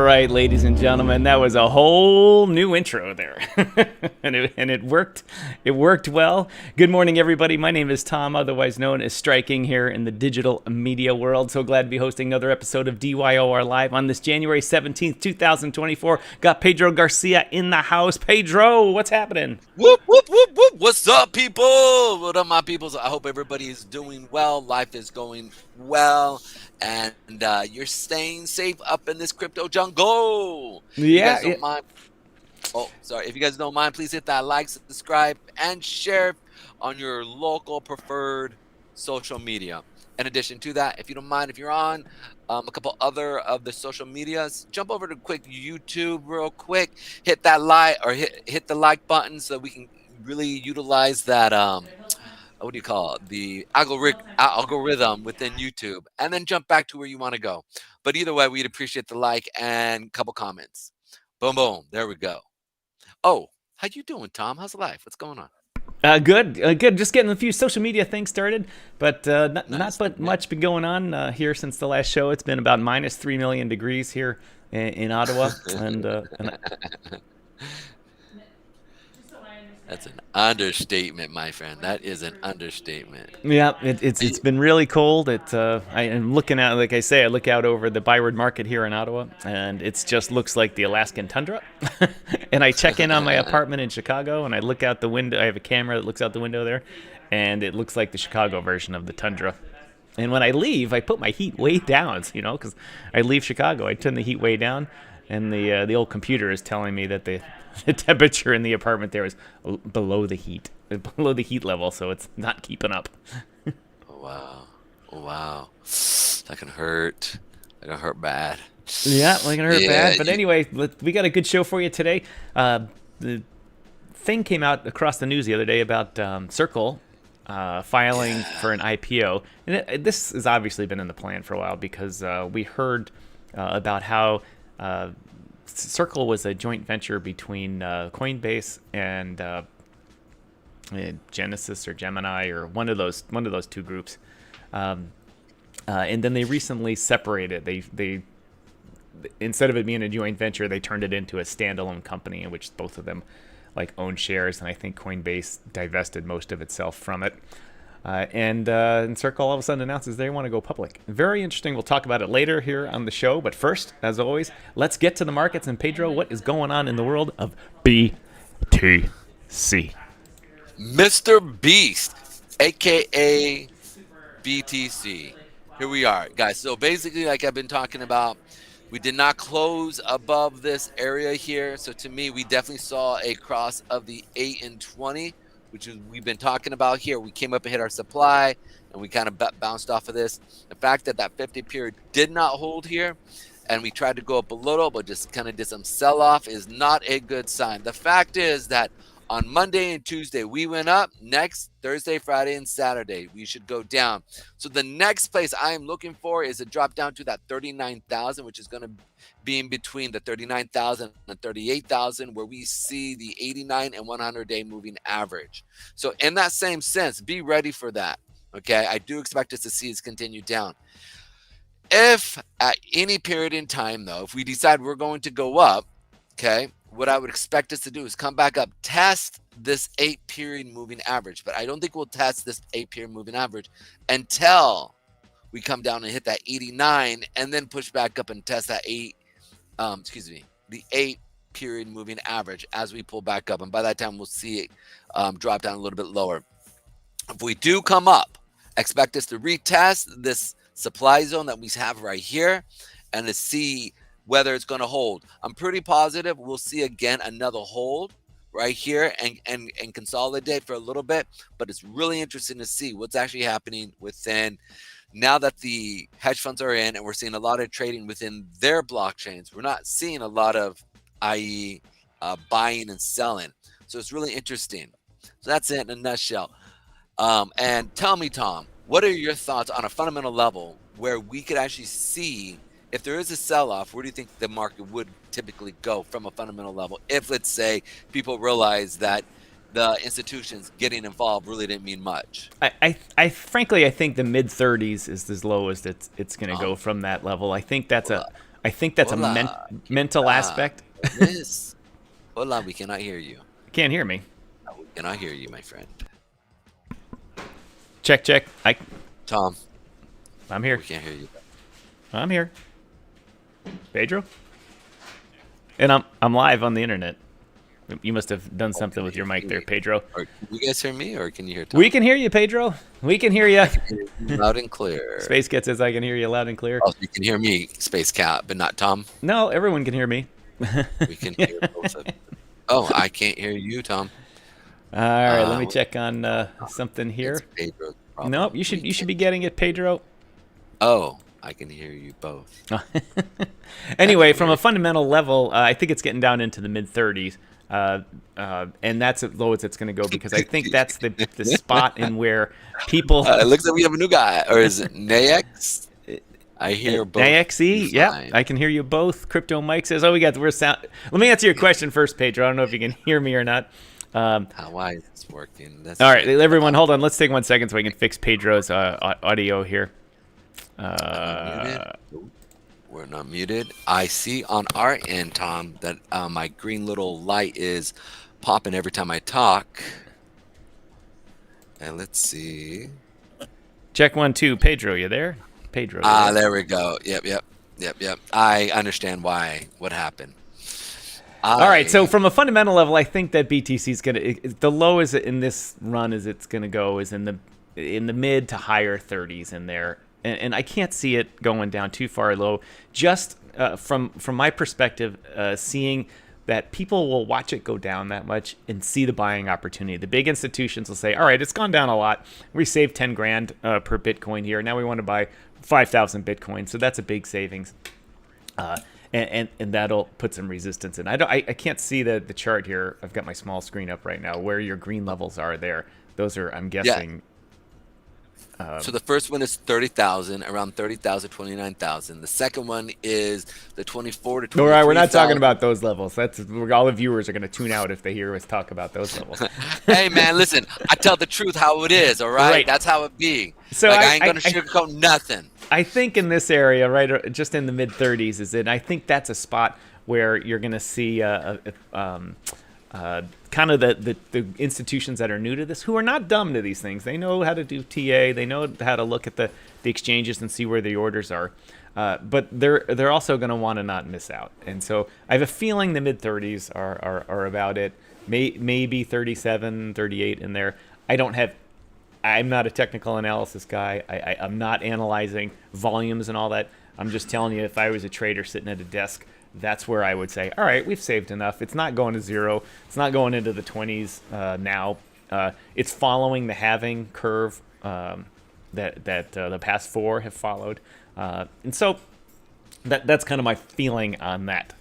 right, ladies and gentlemen, that was a whole new intro there, and it worked. It worked well. Good morning, everybody. My name is Tom, otherwise known as Striking, here in the digital media world. So glad to be hosting another episode of DYOR Live on this January 17th, 2024. Got Pedro Garcia in the house. Pedro, what's happening? Whoop, whoop, whoop, whoop. What's up, people? What up, my peoples? I hope everybody is doing well. Life is going well. And you're staying safe up in this crypto jungle. Yeah. If you guys don't mind. Oh, sorry. If you guys don't mind, please hit that like, subscribe, and share on your local preferred social media. In addition to that, if you don't mind, if you're on a couple other of the social medias, jump over to quick YouTube real quick. Hit that like or hit the like button so we can really utilize that what do you call it? The algorithm within YouTube, and then jump back to where you want to go. But either way, we'd appreciate the like and a couple comments. Boom, boom. There we go. Oh, how you doing, Tom? How's life? What's going on? Good. Just getting a few social media things started, but Nice. not much been going on here since the last show. It's been about minus 3 million degrees here in Ottawa, and That's an understatement, my friend. That is an understatement. yeah, it's been really cold. I am looking out, like I say, I look out over the Byward Market here in Ottawa, and it just looks like the Alaskan tundra. And I check in on my apartment in Chicago, and I look out the window. I have a camera that looks out the window there, and it looks like the Chicago version of the tundra. And when I leave, I put my heat way down, because I leave Chicago, I turn the heat way down, and the old computer is telling me that the temperature in the apartment there is below the heat level, so it's not keeping up. Wow. Wow. That can hurt. That can hurt bad. Yeah, like it hurt Yeah. bad. But anyway, we got a good show for you today. The thing came out across the news the other day about Circle filing for an IPO. And this has obviously been in the plan for a while, because we heard about how Circle was a joint venture between Coinbase and Genesis or Gemini, or one of those two groups. And then they recently separated. They instead of it being a joint venture, they turned it into a standalone company in which both of them own shares, and I think Coinbase divested most of itself from it. And Circle all of a sudden announces they want to go public. Very interesting. We'll talk about it later here on the show. But first, as always, let's get to the markets. And Pedro, what is going on in the world of BTC? Mr. Beast, aka BTC. Here we are, guys. So basically, like I've been talking about, we did not close above this area here. So to me, we definitely saw a cross of the 8 and 20, which is we've been talking about here. We came up and hit our supply, and we kind of bounced off of this. The fact that that 50 period did not hold here, and we tried to go up a little, but just kind of did some sell-off, is not a good sign. The fact is that on Monday and Tuesday, we went up. Next, Thursday, Friday, and Saturday, we should go down. So the next place I am looking for is a drop down to that 39,000, which is going to be in between the 39,000 and 38,000, where we see the 89 and 100-day moving average. So in that same sense, be ready for that. Okay, I do expect us to see it continue down. If at any period in time, though, if we decide we're going to go up, okay, what I would expect us to do is come back up, test this 8-period moving average. But I don't think we'll test this 8-period moving average until we come down and hit that 89, and then push back up and test that the 8-period moving average as we pull back up. And by that time, we'll see it drop down a little bit lower. If we do come up, expect us to retest this supply zone that we have right here, and to see whether it's going to hold. I'm pretty positive we'll see again another hold right here and consolidate for a little bit. But it's really interesting to see what's actually happening within, now that the hedge funds are in and we're seeing a lot of trading within their blockchains. We're not seeing a lot of, i.e. Buying and selling. So it's really interesting. So that's it in a nutshell. And tell me, Tom, what are your thoughts on a fundamental level where we could actually see, if there is a sell-off, where do you think the market would typically go from a fundamental level? If, let's say, people realize that the institutions getting involved really didn't mean much. I frankly, I think the mid 30s is as low as it's going to go from that level. I think that's I think that's Hola. a mental aspect. Yes. Hola, we cannot hear you. Can't hear me. We cannot hear you, my friend. Check, check. Tom, I'm here. we can't hear you. I'm here. Pedro? And I'm live on the internet. You must have done something with your mic there, Pedro. Or, can you guys hear me, or can you hear Tom? We can hear you, Pedro. We can hear you. Loud and clear. Space Cat says I can hear you loud and clear. Oh, you can hear me, Space Cat, but not Tom. No, everyone can hear me. We can hear both of you. Oh, I can't hear you, Tom. All right, let me check on something here. It's Pedro's problem. Nope, you should be getting it, Pedro. Oh, I can hear you both. Anyway, from a fundamental level, I think it's getting down into the mid-30s. And that's as low as it's going to go because I think that's the spot in where people. It looks like we have a new guy, or is it Nax? I hear both. AXE, yeah, I can hear you both. Crypto Mike says, "Oh, we're sound." Let me answer your question first, Pedro. I don't know if you can hear me or not. Why is this working? That's all right, everyone, hold on. Let's take 1 second so I can fix Pedro's audio here. We're not muted. I see on our end, Tom, that my green little light is popping every time I talk. And let's see. Check 1, 2. Pedro, you there? Pedro. There we go. Yep. I understand what happened. All right, so from a fundamental level, I think that BTC is the low is in this run as it's going to go is in the mid to higher 30s in there. And I can't see it going down too far low. Just from my perspective, seeing that people will watch it go down that much and see the buying opportunity. The big institutions will say, all right, it's gone down a lot. We saved 10 grand per Bitcoin here. Now we want to buy 5,000 Bitcoin. So that's a big savings. And that'll put some resistance in. I can't see the chart here. I've got my small screen up right now where your green levels are there. Those are, I'm guessing. Yeah. So the first one is 30,000, around 30,000, 29,000. The second one is the 24 to 23,000. All right, we're not talking about those levels. That's all the viewers are going to tune out if they hear us talk about those levels. Hey, man, listen, I tell the truth how it is, all right? That's how it be. So I ain't going to sugarcoat nothing. I think in this area, right, just in the mid-30s is it. I think that's a spot where you're going to see kind of the institutions that are new to this, who are not dumb to these things. They know how to do TA. They know how to look at the exchanges and see where the orders are. But they're also going to want to not miss out. And so I have a feeling the mid-30s are about it. Maybe 37, 38 in there. I'm not a technical analysis guy. I'm not analyzing volumes and all that. I'm just telling you, if I was a trader sitting at a desk, that's where I would say, all right, we've saved enough. It's not going to zero. It's not going into the 20s now. It's following the halving curve that the past 4 have followed. And so that's kind of my feeling on that.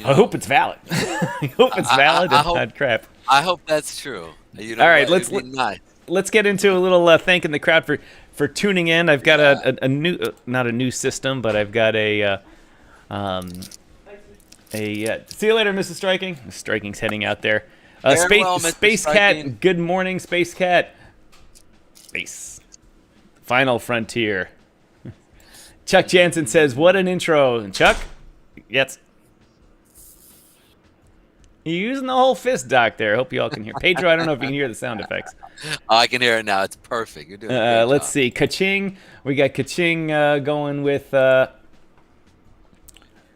I hope it's valid. I hope it's valid and not crap. I hope that's true. You know, all right, let's get into a little thanking the crowd for tuning in. I've got a new, not a new system, but I've got a see you later, Mrs. Striking. Mrs. Striking's heading out there. Space Cat, good morning, Space Cat. Space. Final Frontier. Chuck Jansen says, what an intro. And Chuck? Yes. You're using the whole fist, Doc, there. Hope you all can hear. Pedro, I don't know if you can hear the sound effects. Oh, I can hear it now. It's perfect. You're doing a great let's job. see. Kaching. We got Kaching going with...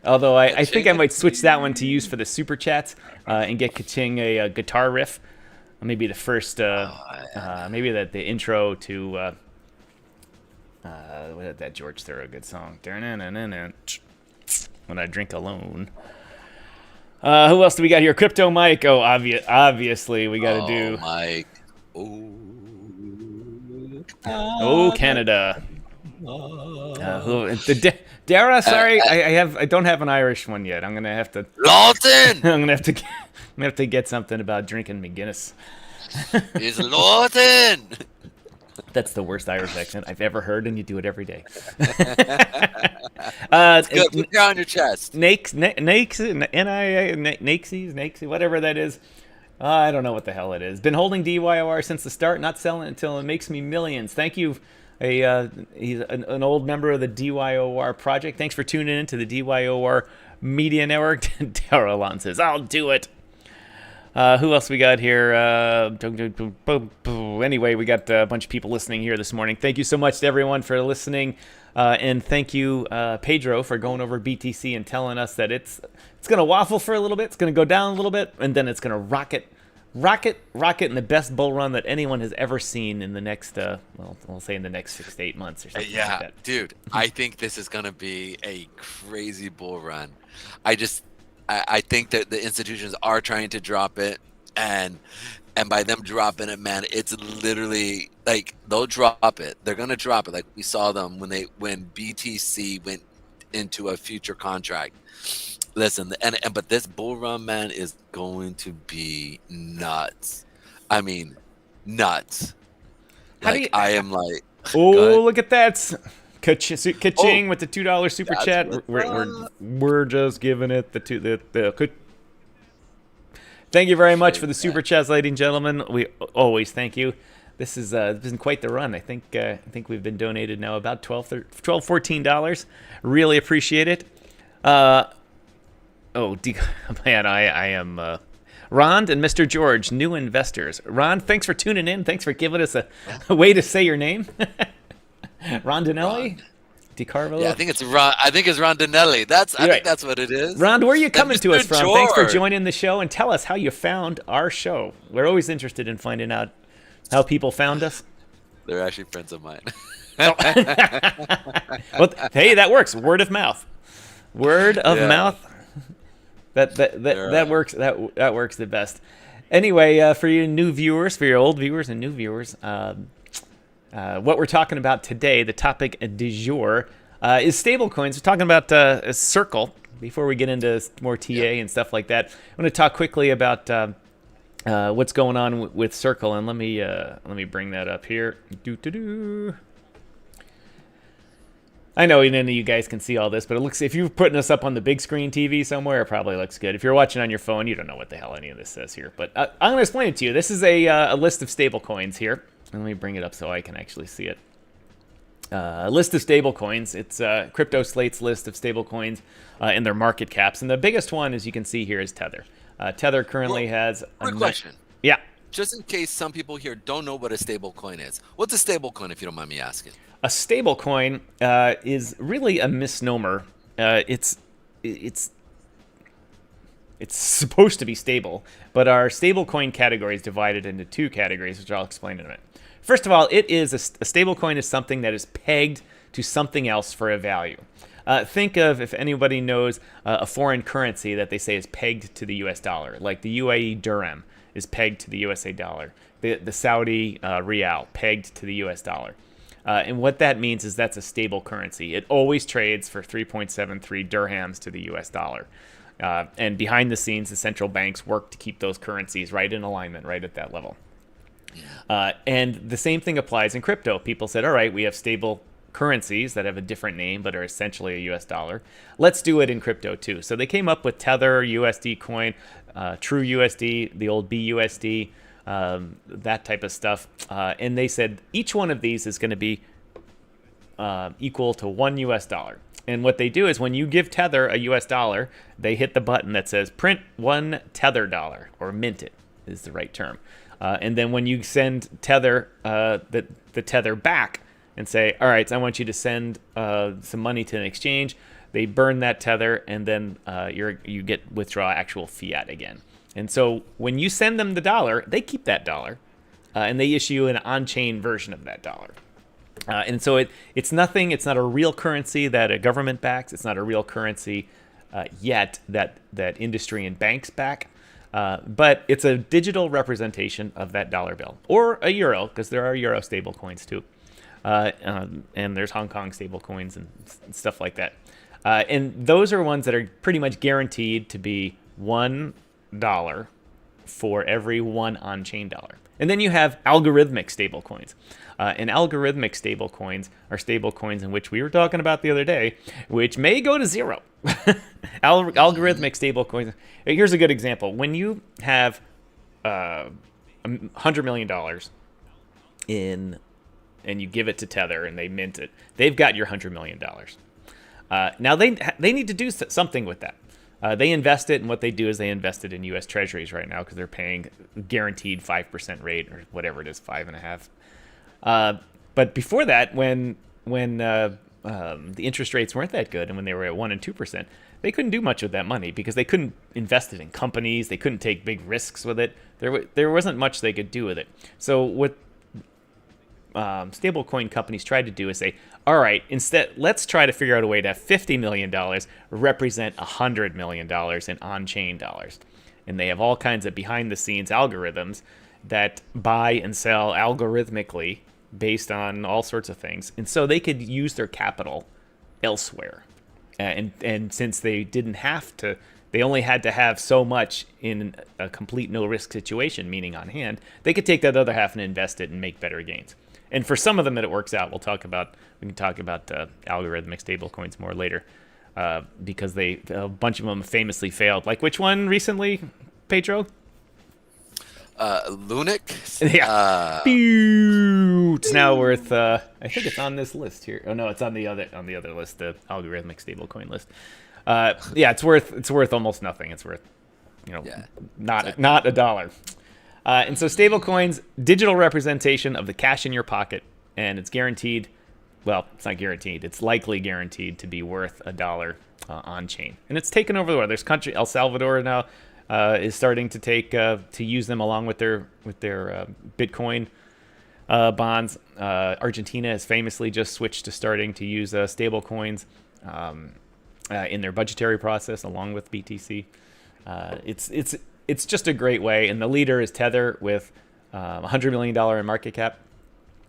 although I think I might switch that one to use for the super chats and get Kaching a guitar riff. Maybe the first... maybe the intro to... what is that George Thorogood song? When I Drink Alone. Who else do we got here? Crypto Mike. Oh, obviously we got to do. Mike. Oh, Canada. Dara, sorry, I don't have an Irish one yet. I'm gonna have to. Lawton. I'm gonna have to get something about drinking McGuinness. It's Lawton. That's the worst Irish accent I've ever heard, and you do it every day. It's good. Put it on your chest. Nakes, whatever that is. I don't know what the hell it is. Been holding DYOR since the start, not selling it until it makes me millions. Thank you He's an old member of the DYOR project. Thanks for tuning in to the DYOR Media Network. Darylon says, "I'll do it." Who else we got here? Anyway, we got a bunch of people listening here this morning. Thank you so much to everyone for listening. And thank you, Pedro, for going over BTC and telling us that it's going to waffle for a little bit. It's going to go down a little bit, and then it's going to rocket in the best bull run that anyone has ever seen in the next, we'll say in the next 6 to 8 months or something like that. Dude, I think this is going to be a crazy bull run. I think that the institutions are trying to drop it, and by them dropping it, man, it's literally like they'll drop it. They're gonna drop it, like we saw them when BTC went into a future contract. Listen, but this bull run, man, is going to be nuts. I mean, nuts. I am like, oh, look at that. Ka-ching with the $2 super chat. We're just giving it the Thank you very much for the super chats, ladies and gentlemen. We always thank you. This has been quite the run. I think we've been donated now about $14. Really appreciate it. Man, I am Rond and Mr. George, new investors. Ron, thanks for tuning in. Thanks for giving us a way to say your name. Rondinelli? DiCarlo? Yeah, I think it's Rondinelli. I think that's what it is. Rond, where are you coming to us from? George. Thanks for joining the show, and tell us how you found our show. We're always interested in finding out how people found us. They're actually friends of mine. Well, hey, that works. Word of mouth. Word of mouth. That works. That works the best. Anyway, for you new viewers, for your old viewers and new viewers, what we're talking about today, the topic du jour, is stablecoins. We're talking about Circle. Before we get into more TA and stuff like that, I want to talk quickly about what's going on with Circle, and let me bring that up here. I know none of you guys can see all this, but it looks, if you're putting us up on the big screen TV somewhere, it probably looks good. If you're watching on your phone, you don't know what the hell any of this says here. But I'm going to explain it to you. This is a list of stablecoins here. Let me bring it up so I can actually see it. A list of stablecoins. It's Crypto Slate's list of stablecoins and their market caps. And the biggest one, as you can see here, is Tether. Tether currently has a quick question. Yeah. Just in case some people here don't know what a stablecoin is. What's a stablecoin, if you don't mind me asking? A stablecoin is really a misnomer. It's supposed to be stable, but our stablecoin category is divided into two categories, which I'll explain in a minute. First of all, it is a stablecoin is something that is pegged to something else for a value. Think of, if anybody knows, a foreign currency that they say is pegged to the US dollar, like the UAE dirham is pegged to the USA dollar, the Saudi rial pegged to the US dollar. And what that means is that's a stable currency. It always trades for 3.73 dirhams to the US dollar. And behind the scenes, the central banks work to keep those currencies right in alignment, right at that level. And the same thing applies in crypto. People said, all right, we have stable currencies that have a different name but are essentially a US dollar. Let's do it in crypto too. So they came up with Tether, USD coin, True USD, the old BUSD, that type of stuff. And they said each one of these is going to be equal to $1 US. And what they do is when you give Tether a US dollar, they hit the button that says print $1 Tether dollar, or mint it is the right term. And then when you send Tether, the Tether back and say, all right, so I want you to send some money to an exchange, they burn that Tether, and then you get withdraw actual fiat again. And so when you send them the dollar, they keep that dollar, and they issue an on-chain version of that dollar. And so it's nothing. It's not a real currency that a government backs. It's not a real currency yet that industry and banks back. But it's a digital representation of that dollar bill, or a euro, because there are euro stable coins too. And there's Hong Kong stable coins and stuff like that. And those are ones that are pretty much guaranteed to be $1 for every one on-chain dollar. And then you have algorithmic stablecoins. And algorithmic stablecoins are stablecoins in which we were talking about the other day, which may go to zero. Algorithmic stablecoins. Here's a good example. When you have $100 million in and you give it to Tether and they mint it, they've got your $100 million. Now they need to do something with that. They invest it, and what they do is they invest it in US Treasuries right now because they're paying guaranteed 5% rate or whatever it is, 5.5%. But before that, when the interest rates weren't that good and when they were at 1% and 2%, they couldn't do much with that money because they couldn't invest it in companies. They couldn't take big risks with it. There wasn't much they could do with it. So what stablecoin companies tried to do is say, all right, instead, let's try to figure out a way to have $50 million represent $100 million in on-chain dollars. And they have all kinds of behind-the-scenes algorithms that buy and sell algorithmically based on all sorts of things. And so they could use their capital elsewhere. And since they didn't have to, they only had to have so much in a complete no-risk situation, meaning on hand, they could take that other half and invest it and make better gains. And for some of them, it works out. We can talk about algorithmic stablecoins more later, because a bunch of them famously failed. Like which one recently, Pedro? Lunic. Yeah. It's now worth. I think it's on this list here. Oh no, it's on the other list, the algorithmic stablecoin list. Yeah, it's worth almost nothing. It's worth, not $1. And so stablecoins, digital representation of the cash in your pocket, and it's guaranteed. Well, it's not guaranteed. It's likely guaranteed to be worth $1 on chain, and it's taken over the world. There's country El Salvador now is starting to take to use them along with their Bitcoin bonds. Argentina has famously just switched to starting to use stablecoins in their budgetary process along with BTC. It's just a great way, and the leader is Tether with $100 million in market cap.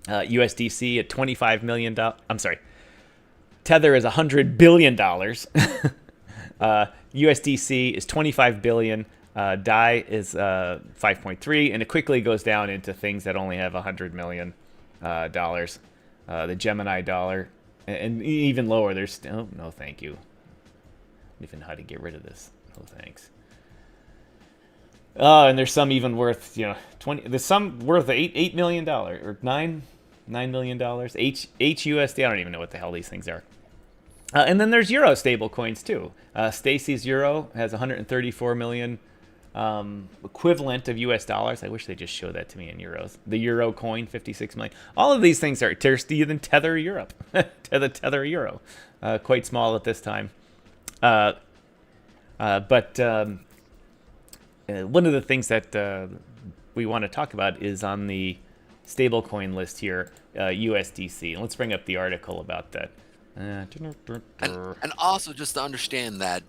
USDC at $25 million. I'm sorry. Tether is $100 billion. USDC is $25 billion. DAI is 5.3, and it quickly goes down into things that only have $100 million. The Gemini dollar, and even lower. There's still no, thank you. I don't even know how to get rid of this. No thanks. Oh, and there's some even worth 20. There's some worth $8 million or $9 million. HUSD. I don't even know what the hell these things are. And then there's Euro stable coins too. Stacy's Euro has 134 million equivalent of US dollars. I wish they just showed that to me in euros. The Euro coin, 56 million. All of these things are even Tether Europe. Tether Euro. Quite small at this time. But one of the things that we want to talk about is on the stablecoin list here, USDC. And let's bring up the article about that. And also just to understand that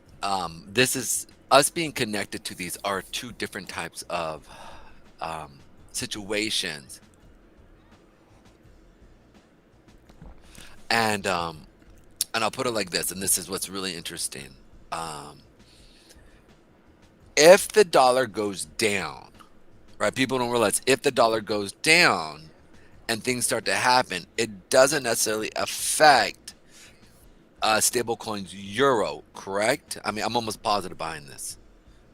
this is us being connected to these are two different types of situations. And I'll put it like this, and this is what's really interesting. If the dollar goes down, right? People don't realize if the dollar goes down and things start to happen, it doesn't necessarily affect stablecoins Euro, correct? I mean, I'm almost positive behind this,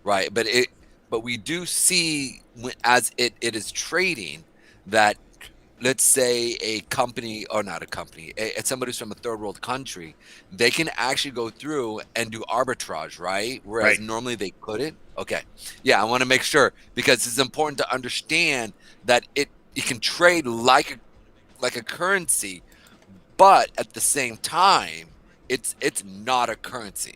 right? But we do see as it is trading that, let's say a company, or not a company, somebody who's from a third world country, they can actually go through and do arbitrage, right? Whereas normally they couldn't. Okay. Yeah, I want to make sure, because it's important to understand that it can trade like a currency, but at the same time, it's not a currency.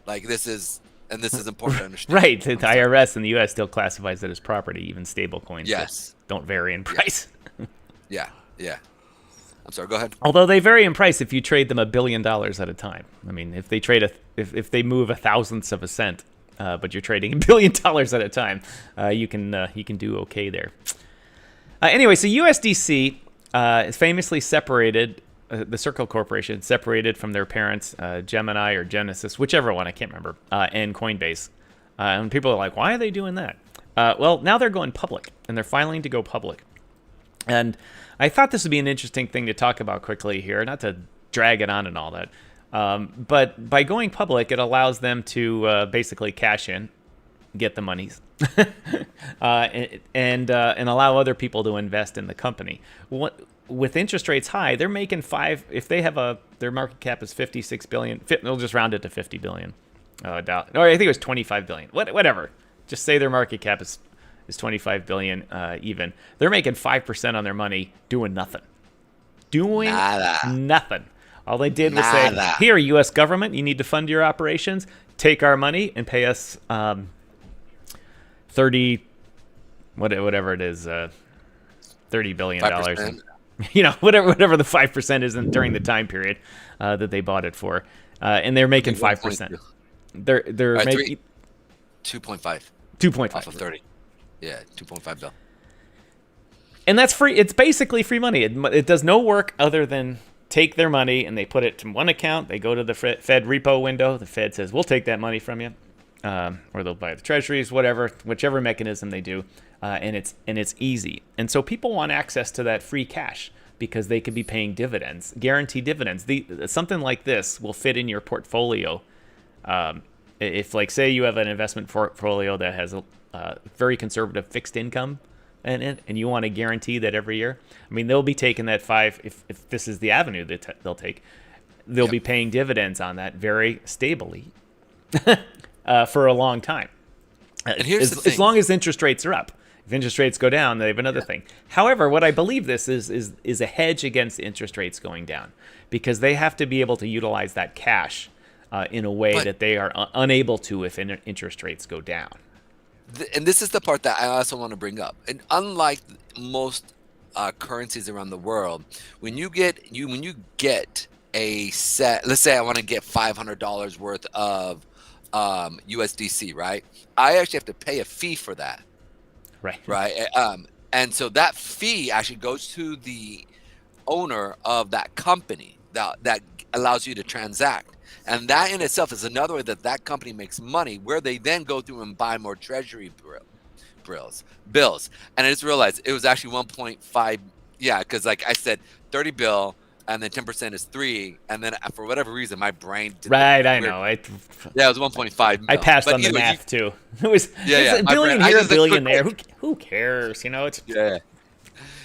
Like this is important to understand. Right. The IRS in the US still classifies it as property, even stable coins. Yes. Don't vary in price. Yeah. I'm sorry, go ahead. Although they vary in price if you trade them $1 billion at a time. I mean, if they trade if they move a thousandth of a cent, but you're trading $1 billion at a time, you can do okay there. Anyway, so USDC is famously separated. The Circle Corporation separated from their parents, Gemini or Genesis, whichever one, I can't remember, and Coinbase. And people are like, why are they doing that? Well, now they're going public, and they're filing to go public. And I thought this would be an interesting thing to talk about quickly here, not to drag it on and all that. But by going public, it allows them to basically cash in get the monies, and allow other people to invest in the company. With interest rates high, they're making if they have their market cap is 56 billion. They'll just round it to 50 billion. Or I think it was 25 billion. Whatever. Just say their market cap is 25 billion even. They're making 5% on their money doing nothing. Nothing. All they did was say, here, U.S. government, you need to fund your operations. Take our money and pay us 30, whatever it is, $30 billion. Whatever the 5% is during the time period that they bought it for. And they're making 5%. They're making 2.5. 2.5. Off of 30. Yeah, 2.5 bill. And that's free. It's basically free money. It does no work other than take their money and they put it to one account. They go to the Fed repo window. The Fed says, we'll take that money from you. Or they'll buy the treasuries, whichever mechanism they do. And it's easy. And so people want access to that free cash because they could be paying dividends, guaranteed dividends. Something like this will fit in your portfolio. If, like, say you have an investment portfolio that has a very conservative fixed income in it, and you want to guarantee that every year, I mean, they'll be taking that if this is the avenue that they'll take, they'll be paying dividends on that very stably for a long time. And here's the thing. As long as interest rates are up. If interest rates go down, they have another thing. However, what I believe this is a hedge against interest rates going down, because they have to be able to utilize that cash in a way that they are unable to if interest rates go down. And this is the part that I also want to bring up. And unlike most currencies around the world, when you get a set, let's say I want to get $500 worth of USDC, right? I actually have to pay a fee for that. Right. And so that fee actually goes to the owner of that company that allows you to transact. And that in itself is another way that company makes money, where they then go through and buy more treasury bills. And I just realized it was actually 1.5. Yeah, because like I said, 30 bill, and then 10% is 3, and then for whatever reason, my brain did I know. It was 1.5. I passed on the math too. It was a billion here, a billion there. Who cares? It's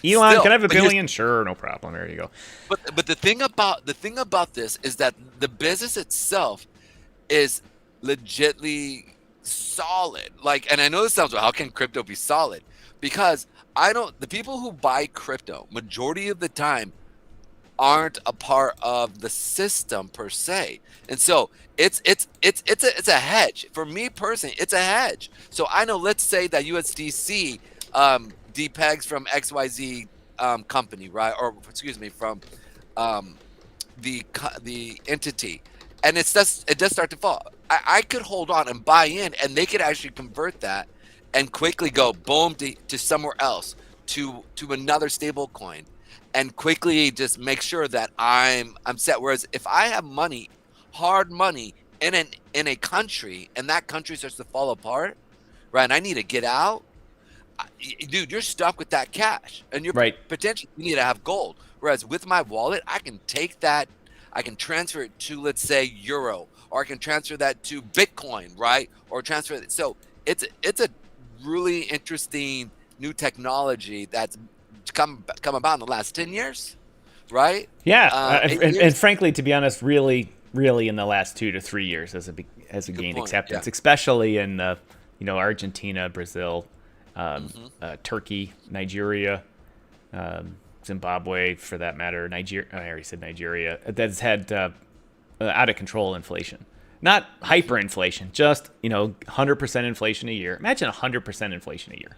Elon, can I have a billion? Sure, no problem. There you go. But the thing about this is that the business itself is legitly solid. And I know this sounds, how can crypto be solid? Because the people who buy crypto, majority of the time, aren't a part of the system per se. And so it's a hedge. For me personally, it's a hedge. So I know, let's say that USDC depegs from XYZ company, right? Or excuse me, from the entity, and it does start to fall. I could hold on and buy in, and they could actually convert that and quickly go boom to somewhere else, to another stable coin, and quickly just make sure that I'm set. Whereas if I have money, hard money in a country, and that country starts to fall apart, right, and I need to get out, dude, you're stuck with that cash, and you're potentially, you need to have gold. Whereas with my wallet, I can take that, I can transfer it to, let's say, euro, or I can transfer that to Bitcoin, right? Or transfer it. So it's a really interesting new technology that's come about in the last 10 years, right? Yeah, and frankly, to be honest, really in the last 2 to 3 years as a gained acceptance, especially in Argentina, Brazil, Turkey, Nigeria, Zimbabwe, for that matter, Nigeria. I already said Nigeria. That's had out of control inflation, not hyperinflation, just 100% inflation a year. Imagine 100% inflation a year,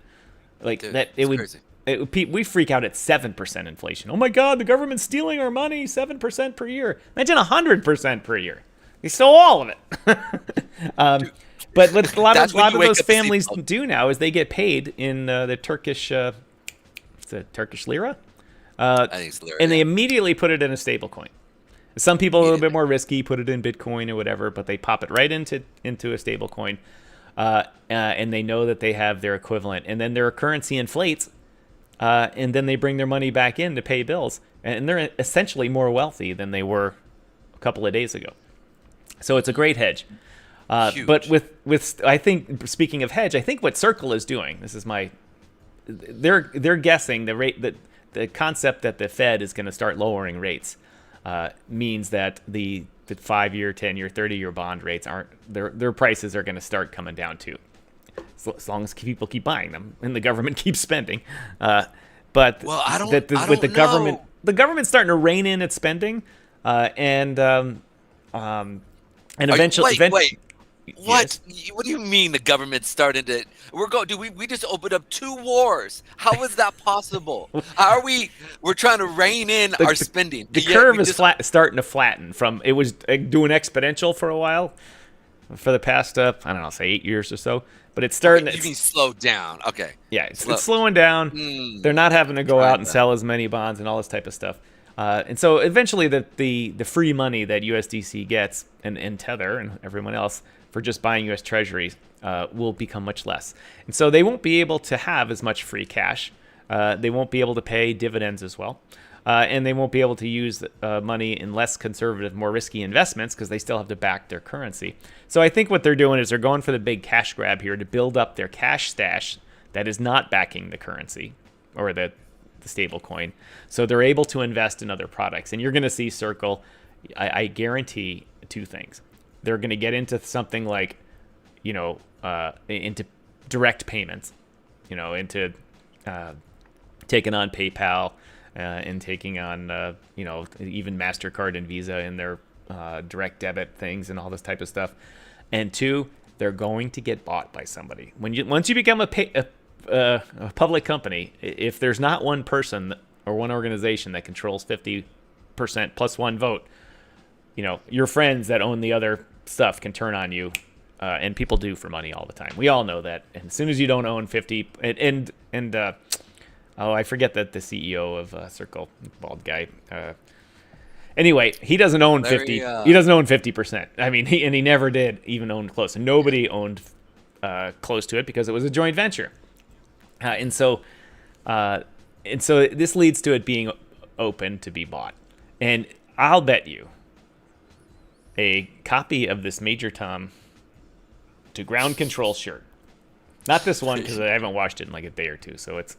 that. It would. Crazy. We freak out at 7% inflation. Oh my God, the government's stealing our money, 7% per year. Imagine 100% per year. They stole all of it. But what a lot of those families do now is they get paid in the Turkish, Turkish lira? I think it's lira. And they immediately put it in a stable coin. Some people a little bit more risky, put it in Bitcoin or whatever, but they pop it right into a stable coin. And they know that they have their equivalent. And then their currency inflates. And then they bring their money back in to pay bills. And they're essentially more wealthy than they were a couple of days ago. So it's a great hedge. But Huge. with I think, speaking of hedge, I think what Circle is doing, this is my, they're guessing the rate that the concept that the Fed is going to start lowering rates means that the 5-year, 10-year, 30-year bond rates aren't, their prices are going to start coming down too, as long as people keep buying them and the government keeps spending. But Well, I don't. with the government, know. the government's starting to rein in its spending, and eventually, Wait. yes. What do you mean the government's starting to? We're going. Do we just opened up 2 wars? How is that possible? How are we? We're trying to rein in our spending. The Yet curve we is just, starting to flatten. From it was doing exponential for a while, for the past I don't know, say 8 years or so. But it's starting. You mean slow down? Okay. Yeah, it's slowing down. They're not having to go out and sell as many bonds and all this type of stuff. And so eventually the free money that USDC gets and Tether and everyone else for just buying US Treasuries will become much less. And so they won't be able to have as much free cash. They won't be able to pay dividends as well. And they won't be able to use money in less conservative, more risky investments because they still have to back their currency. So I think what they're doing is they're going for the big cash grab here to build up their cash stash that is not backing the currency or the stable coin. So they're able to invest in other products. And you're going to see Circle, I guarantee 2 things. They're going to get into something like, into direct payments, into taking on PayPal and taking on, even MasterCard and Visa in their direct debit things and all this type of stuff. And 2, they're going to get bought by somebody. Once you become a public company, if there's not one person or one organization that controls 50% plus 1 vote, your friends that own the other stuff can turn on you, and people do for money all the time. We all know that. And as soon as you don't own 50, I forget that the CEO of Circle, bald guy. Anyway, he doesn't own 50. He doesn't own 50%. I mean, he never did even own close. And nobody owned close to it because it was a joint venture. And so this leads to it being open to be bought. And I'll bet you a copy of this Major Tom to ground control shirt. Not this one because I haven't washed it in like a day or 2. So it's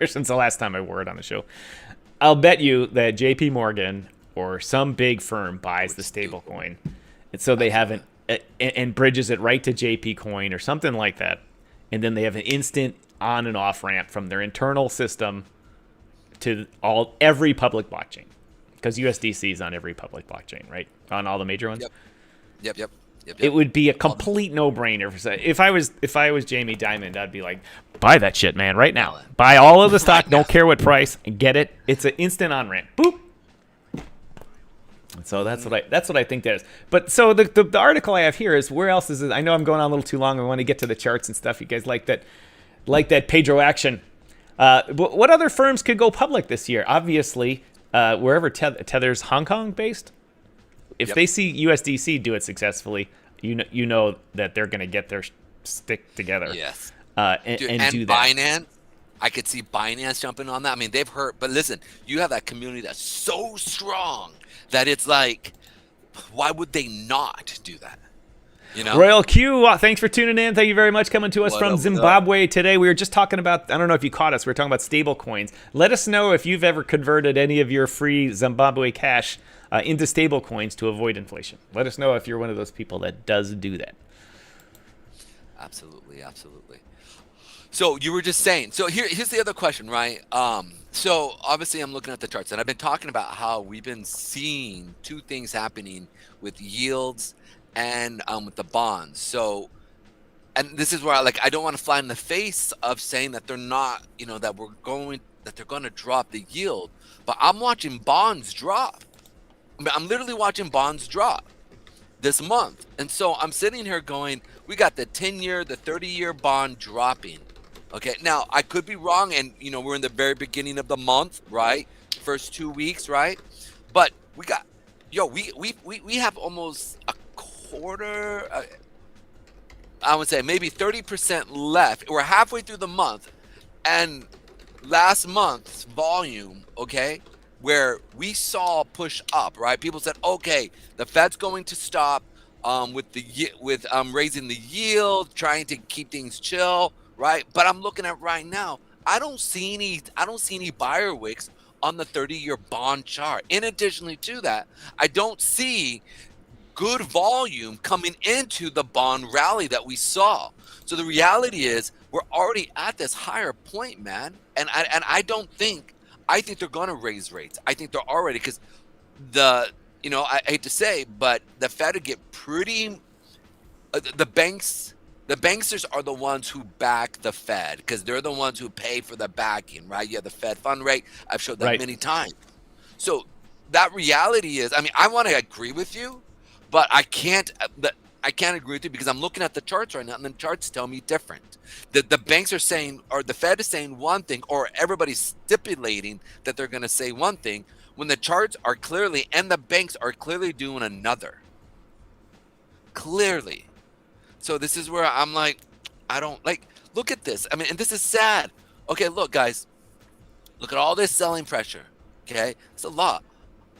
since the last time I wore it on the show. I'll bet you that JP Morgan or some big firm buys the stablecoin. And so they have and bridges it right to JP coin or something like that. And then they have an instant on and off ramp from their internal system to every public blockchain, because USDC is on every public blockchain, right? On all the major ones. Yep. It would be a complete no-brainer. If I was Jamie Dimon, I'd be like, buy that shit, man, right now. Buy all of the stock, don't care what price, and get it. It's an instant on ramp. Boop. So that's what I think that is. But so the article I have here is, where else is it? I know I'm going on a little too long. I want to get to the charts and stuff. You guys like that Pedro action. But what other firms could go public this year? Obviously, wherever Tether's Hong Kong based. If they see USDC do it successfully, you know that they're going to get their stick together. Yes. And do that. Binance, I could see Binance jumping on that. I mean, they've heard, but listen, you have that community that's so strong that it's like, why would they not do that? Royal Q, thanks for tuning in. Thank you very much. Coming to us from Zimbabwe today. We were just talking about, I don't know if you caught us, we were talking about stable coins. Let us know if you've ever converted any of your free Zimbabwe cash into stable coins to avoid inflation. Let us know if you're one of those people that does do that. Absolutely. So you were just saying, so here's the other question, right? So obviously I'm looking at the charts, and I've been talking about how we've been seeing 2 things happening with yields and with the bonds. So, and this is where I don't want to fly in the face of saying that they're not, that they're going to drop the yield, but I'm watching bonds drop. I'm literally watching bonds drop this month. And so I'm sitting here going, we got the 10-year, the 30-year bond dropping. Okay, now I could be wrong, and we're in the very beginning of the month, right? First 2 weeks, right? But we got, we have almost a quarter, I would say maybe 30% left. We're halfway through the month, and last month's volume, okay, where we saw push up, right? People said, okay, the Fed's going to stop with raising the yield, trying to keep things chill, right? But I'm looking at right now, I don't see any buyer wicks on the 30-year bond chart. In addition to that, I don't see good volume coming into the bond rally that we saw. So the reality is we're already at this higher point, man. And I think they're going to raise rates. I think they're already, because I hate to say, but the Fed would get pretty, the banksters are the ones who back the Fed, because they're the ones who pay for the backing, right? You have the Fed fund rate. I've showed that Right. many times. So that reality is, I mean, I want to agree with you, but I can't agree with you because I'm looking at the charts right now, and the charts tell me different. The banks are saying, or the Fed is saying one thing, or everybody's stipulating that they're going to say one thing, when the charts are clearly, and the banks are clearly doing another. Clearly. So this is where I'm like, I don't like, look at this. I mean, and this is sad. Okay, look, guys, look at all this selling pressure. Okay, it's a lot.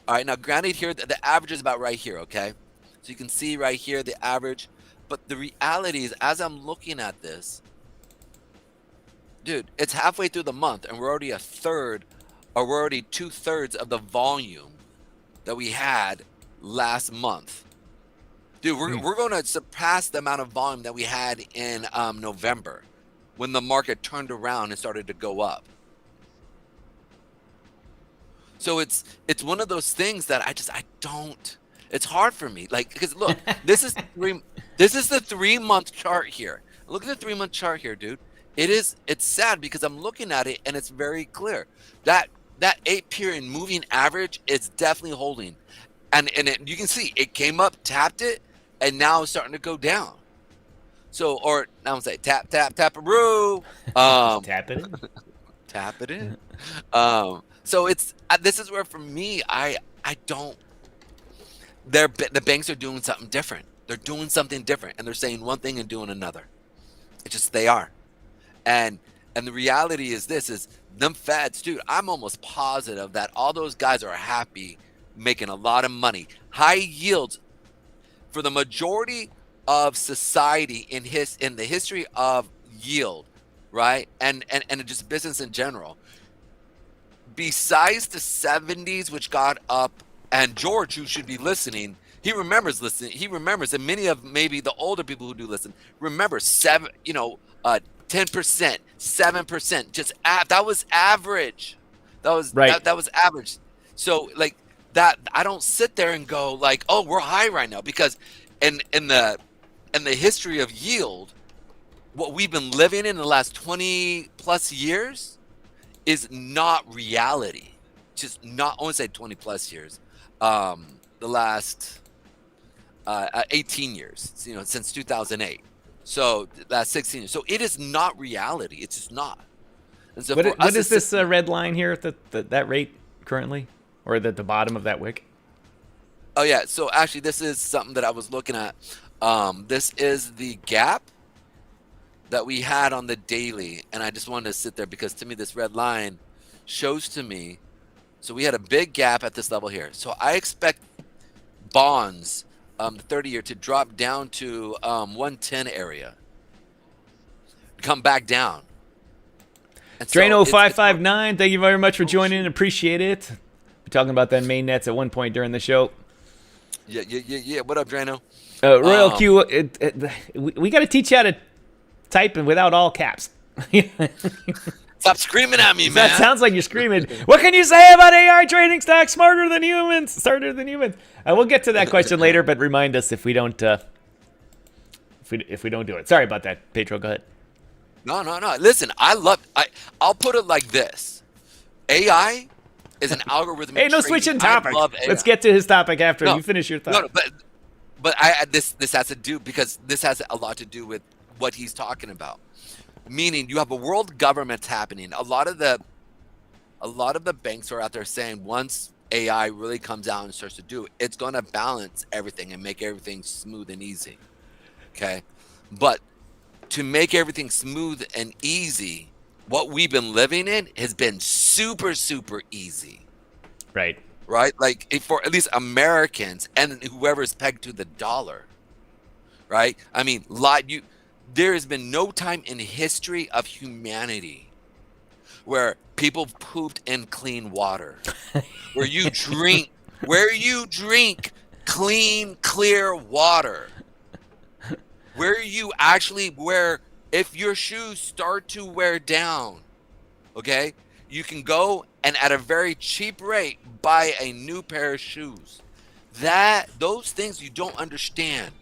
All right, now granted here, the average is about right here, okay? So you can see right here the average. But the reality is, as I'm looking at this, dude, it's halfway through the month, and we're already we're already 2/3 of the volume that we had last month. Dude, we're going to surpass the amount of volume that we had in November, when the market turned around and started to go up. So it's one of those things that I don't. It's hard for me, like, because look, this is the 3-month chart here. Look at the 3-month chart here, dude. It's sad because I'm looking at it and it's very clear that 8-period moving average is definitely holding, and you can see it came up, tapped it, and now it's starting to go down. So, or now I'm saying tap a-roo. Tap it in. Tap it in. So this is where for me I don't. The banks are doing something different. They're doing something different, and they're saying one thing and doing another. It's just they are, and the reality is this is them Feds, dude. I'm almost positive that all those guys are happy, making a lot of money, high yields for the majority of society in the history of yield, right? And just business in general. Besides the 70s, which got up, and George, who should be listening, he remembers listening. He remembers, and many of maybe the older people who do listen remember 10%, 7%. Just that was average. That was Right. that was average. So like that, I don't sit there and go like, oh, we're high right now, because in the history of yield, what we've been living in the last 20 plus years is not reality. Just not, I want to say 20 plus years. The last 18 years, since 2008. So last 16 years. So it is not reality. It's just not. And so What is this red line here at that rate currently, or at the bottom of that wick? Oh yeah. So actually, this is something that I was looking at. This is the gap that we had on the daily, and I just wanted to sit there because to me this red line shows to me. So we had a big gap at this level here. So I expect bonds, the 30-year, to drop down to 110 area, come back down. Drano559, thank you very much for joining in. Appreciate it. We're talking about that main nets at one point during the show. Yeah. What up, Drano? Royal Q, we got to teach you how to type in without all caps. Stop screaming at me, man. That sounds like you're screaming. What can you say about AI trading stocks smarter than humans? We'll get to that question later, but remind us if we don't if we don't do it. Sorry about that, Pedro. Go ahead. No. Listen, I'll put it like this: AI is an algorithm. Hey, no switching topic. Let's get to his topic after you finish your thought. No, but this has to do, because this has a lot to do with what he's talking about. Meaning, you have a world government happening. A lot of the banks are out there saying once AI really comes out and starts to do it, it's going to balance everything and make everything smooth and easy. Okay, but to make everything smooth and easy, what we've been living in has been super, super easy. Right. Like for at least Americans and whoever's pegged to the dollar. right? I mean, there has been no time in history of humanity where people pooped in clean water, where you drink clean, clear water, where if your shoes start to wear down, okay, you can go and at a very cheap rate buy a new pair of shoes. Those things you don't understand.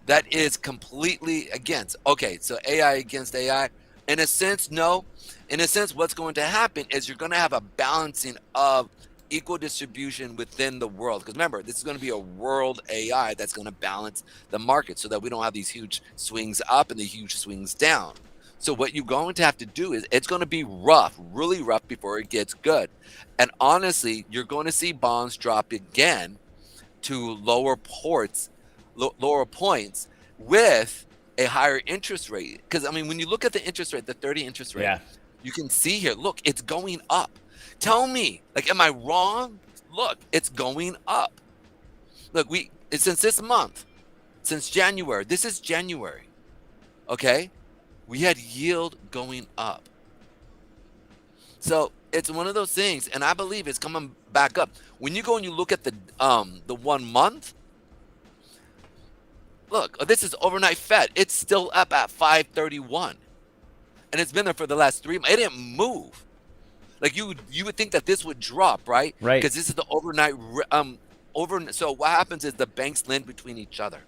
That is completely against. Okay, so AI against AI. In a sense, no. In a sense, what's going to happen is you're going to have a balancing of equal distribution within the world. Because remember, this is going to be a world AI that's going to balance the market so that we don't have these huge swings up and the huge swings down. So what you're going to have to do is it's going to be rough, really rough before it gets good. And honestly, you're going to see bonds drop again to lower points with a higher interest rate. Because I mean, when you look at the interest rate, the 30 interest rate, Yeah. you can see here, look, it's going up. Tell me, like, am I wrong? Look, it's going up. Look, since this month, since January, this is January, okay, we had yield going up. So it's one of those things, and I believe it's coming back up. When you go and you look at the 1 month, look, this is overnight Fed. It's still up at 531, and it's been there for the last 3 months. It didn't move. Like you would think that this would drop, right? Right. Because this is the overnight. So what happens is the banks lend between each other,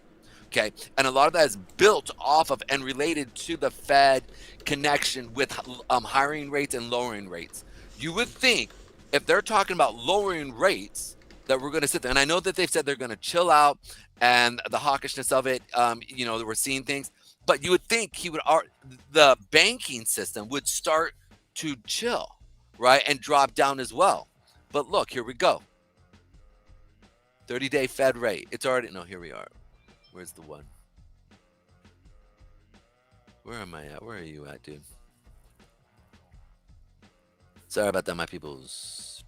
okay, and a lot of that is built off of and related to the Fed connection with hiring rates and lowering rates. You would think if they're talking about lowering rates that we're going to sit there, and I know that they've said they're going to chill out and the hawkishness of it, we're seeing things, but you would think the banking system would start to chill, right, and drop down as well. But look, here we go. 30-day Fed rate. It's already, no, here we are. Where's the one? Where am I at? Where are you at, dude? Sorry about that, my peoples.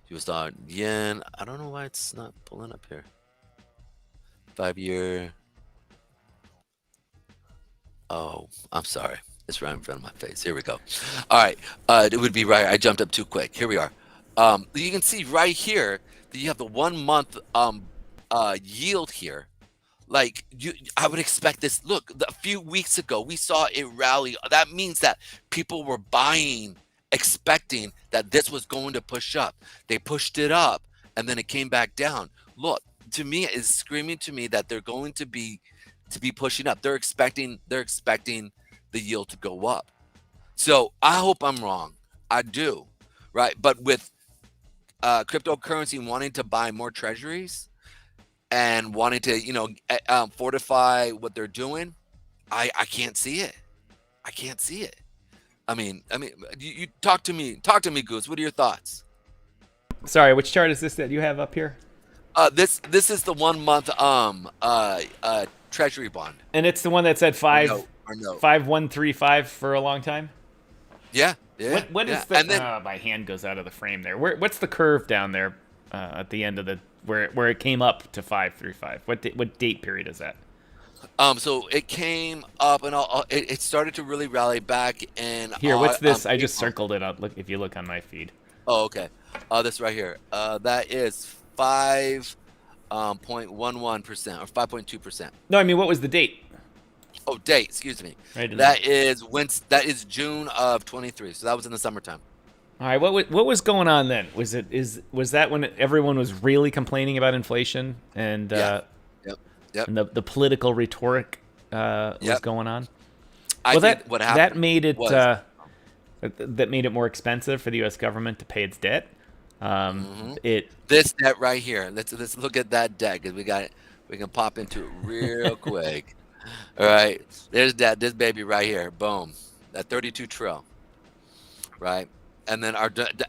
US dollar, yen. I don't know why it's not pulling up here. 5-year. Oh, I'm sorry. It's right in front of my face. Here we go. All right. It would be right. I jumped up too quick. Here we are. You can see right here that you have the 1 month yield here. Like I would expect this. Look, a few weeks ago, we saw it rally. That means that people were buying, expecting that this was going to push up. They pushed it up, and then it came back down. Look, to me, it's screaming to me that they're going to be pushing up. They're expecting the yield to go up. So I hope I'm wrong. I do, right? But with cryptocurrency wanting to buy more treasuries and wanting to, fortify what they're doing, I can't see it. I can't see it. I mean, you talk to me, Goose. What are your thoughts? Sorry, which chart is this that you have up here? This is the 1 month treasury bond. And it's the one that said 5135 for a long time. Yeah, yeah. What is the? And then, my hand goes out of the frame there. What's the curve down there at the end of the where it came up to 535? What date period is that? So it came up and it started to really rally back. And here, what's this? I just circled it out. Look, if you look on my feed. Oh, okay. This right here. That is 5.11% or 5.2%. No, I mean, what was the date? Oh, date. Excuse me. Right. That is June of 23. So that was in the summertime. All right. What was going on then? Was that when everyone was really complaining about inflation and Yep. and the political rhetoric was going on? What happened? That made it that made it more expensive for the U.S. government to pay its debt. This debt right here. Let's look at that debt because we got it. We can pop into it real quick. All right, there's this baby right here. Boom, that 32 trill. Right, and then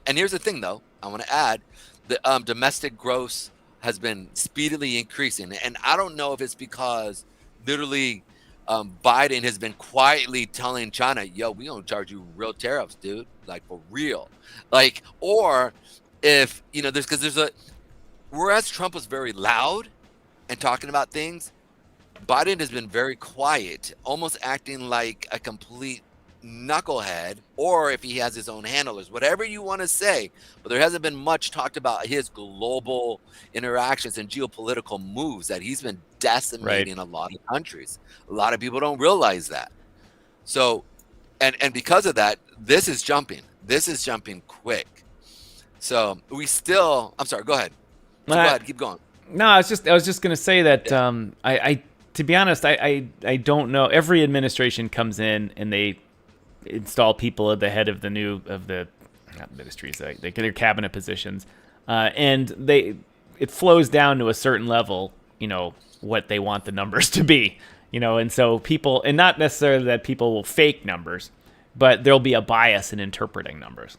and here's the thing though. I want to add the domestic gross has been speedily increasing, and I don't know if it's because literally Biden has been quietly telling China, "Yo, we gonna charge you real tariffs, dude, like for real," like, or if whereas Trump was very loud and talking about things, Biden has been very quiet, almost acting like a complete knucklehead, or if he has his own handlers, whatever you want to say. But there hasn't been much talked about his global interactions and geopolitical moves that he's been Right. decimating a lot of countries. A lot of people don't realize that. So, and because of that, this is jumping. This is jumping quick. So we still. I'm sorry. Go ahead. So go Uh, ahead. Keep going. no, I was just gonna say that I to be honest, I don't know. Every administration comes in and they install people at the head of the new of the not ministries, they get their cabinet positions, and it flows down to a certain level. What they want the numbers to be. And so people, and not necessarily that people will fake numbers, but there'll be a bias in interpreting numbers,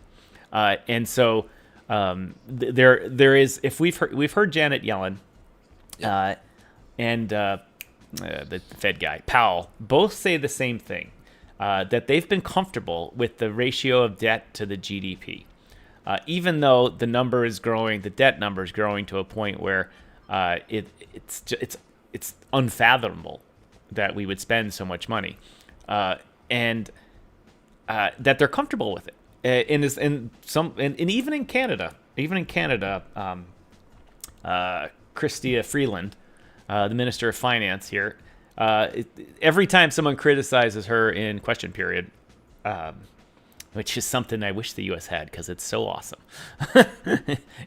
and so there is. If we've heard Janet Yellen, and the Fed guy Powell both say the same thing, that they've been comfortable with the ratio of debt to the GDP, even though the number is growing, the debt number is growing to a point where it's unfathomable that we would spend so much money, and that they're comfortable with it. And even in Canada, Chrystia Freeland, the Minister of Finance here, every time someone criticizes her in question period, which is something I wish the U.S. had because it's so awesome.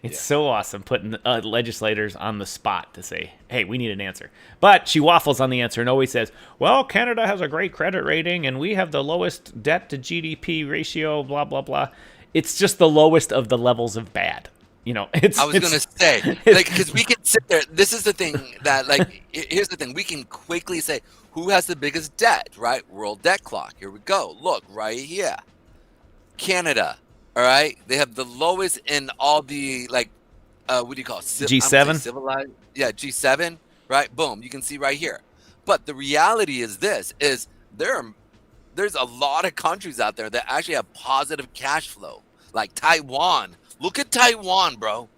It's so awesome putting legislators on the spot to say, hey, we need an answer. But she waffles on the answer and always says, well, Canada has a great credit rating and we have the lowest debt to GDP ratio, blah, blah, blah. It's just the lowest of the levels of bad. I was gonna say, because we can sit there. This is the thing that, here's the thing: we can quickly say who has the biggest debt, right? World debt clock. Here we go. Look right here, Canada. All right, they have the lowest in all the what do you call it? G7? Civilized, yeah, G7. Right, boom. You can see right here. But the reality is this: there's a lot of countries out there that actually have positive cash flow, like Taiwan. Look at Taiwan, bro.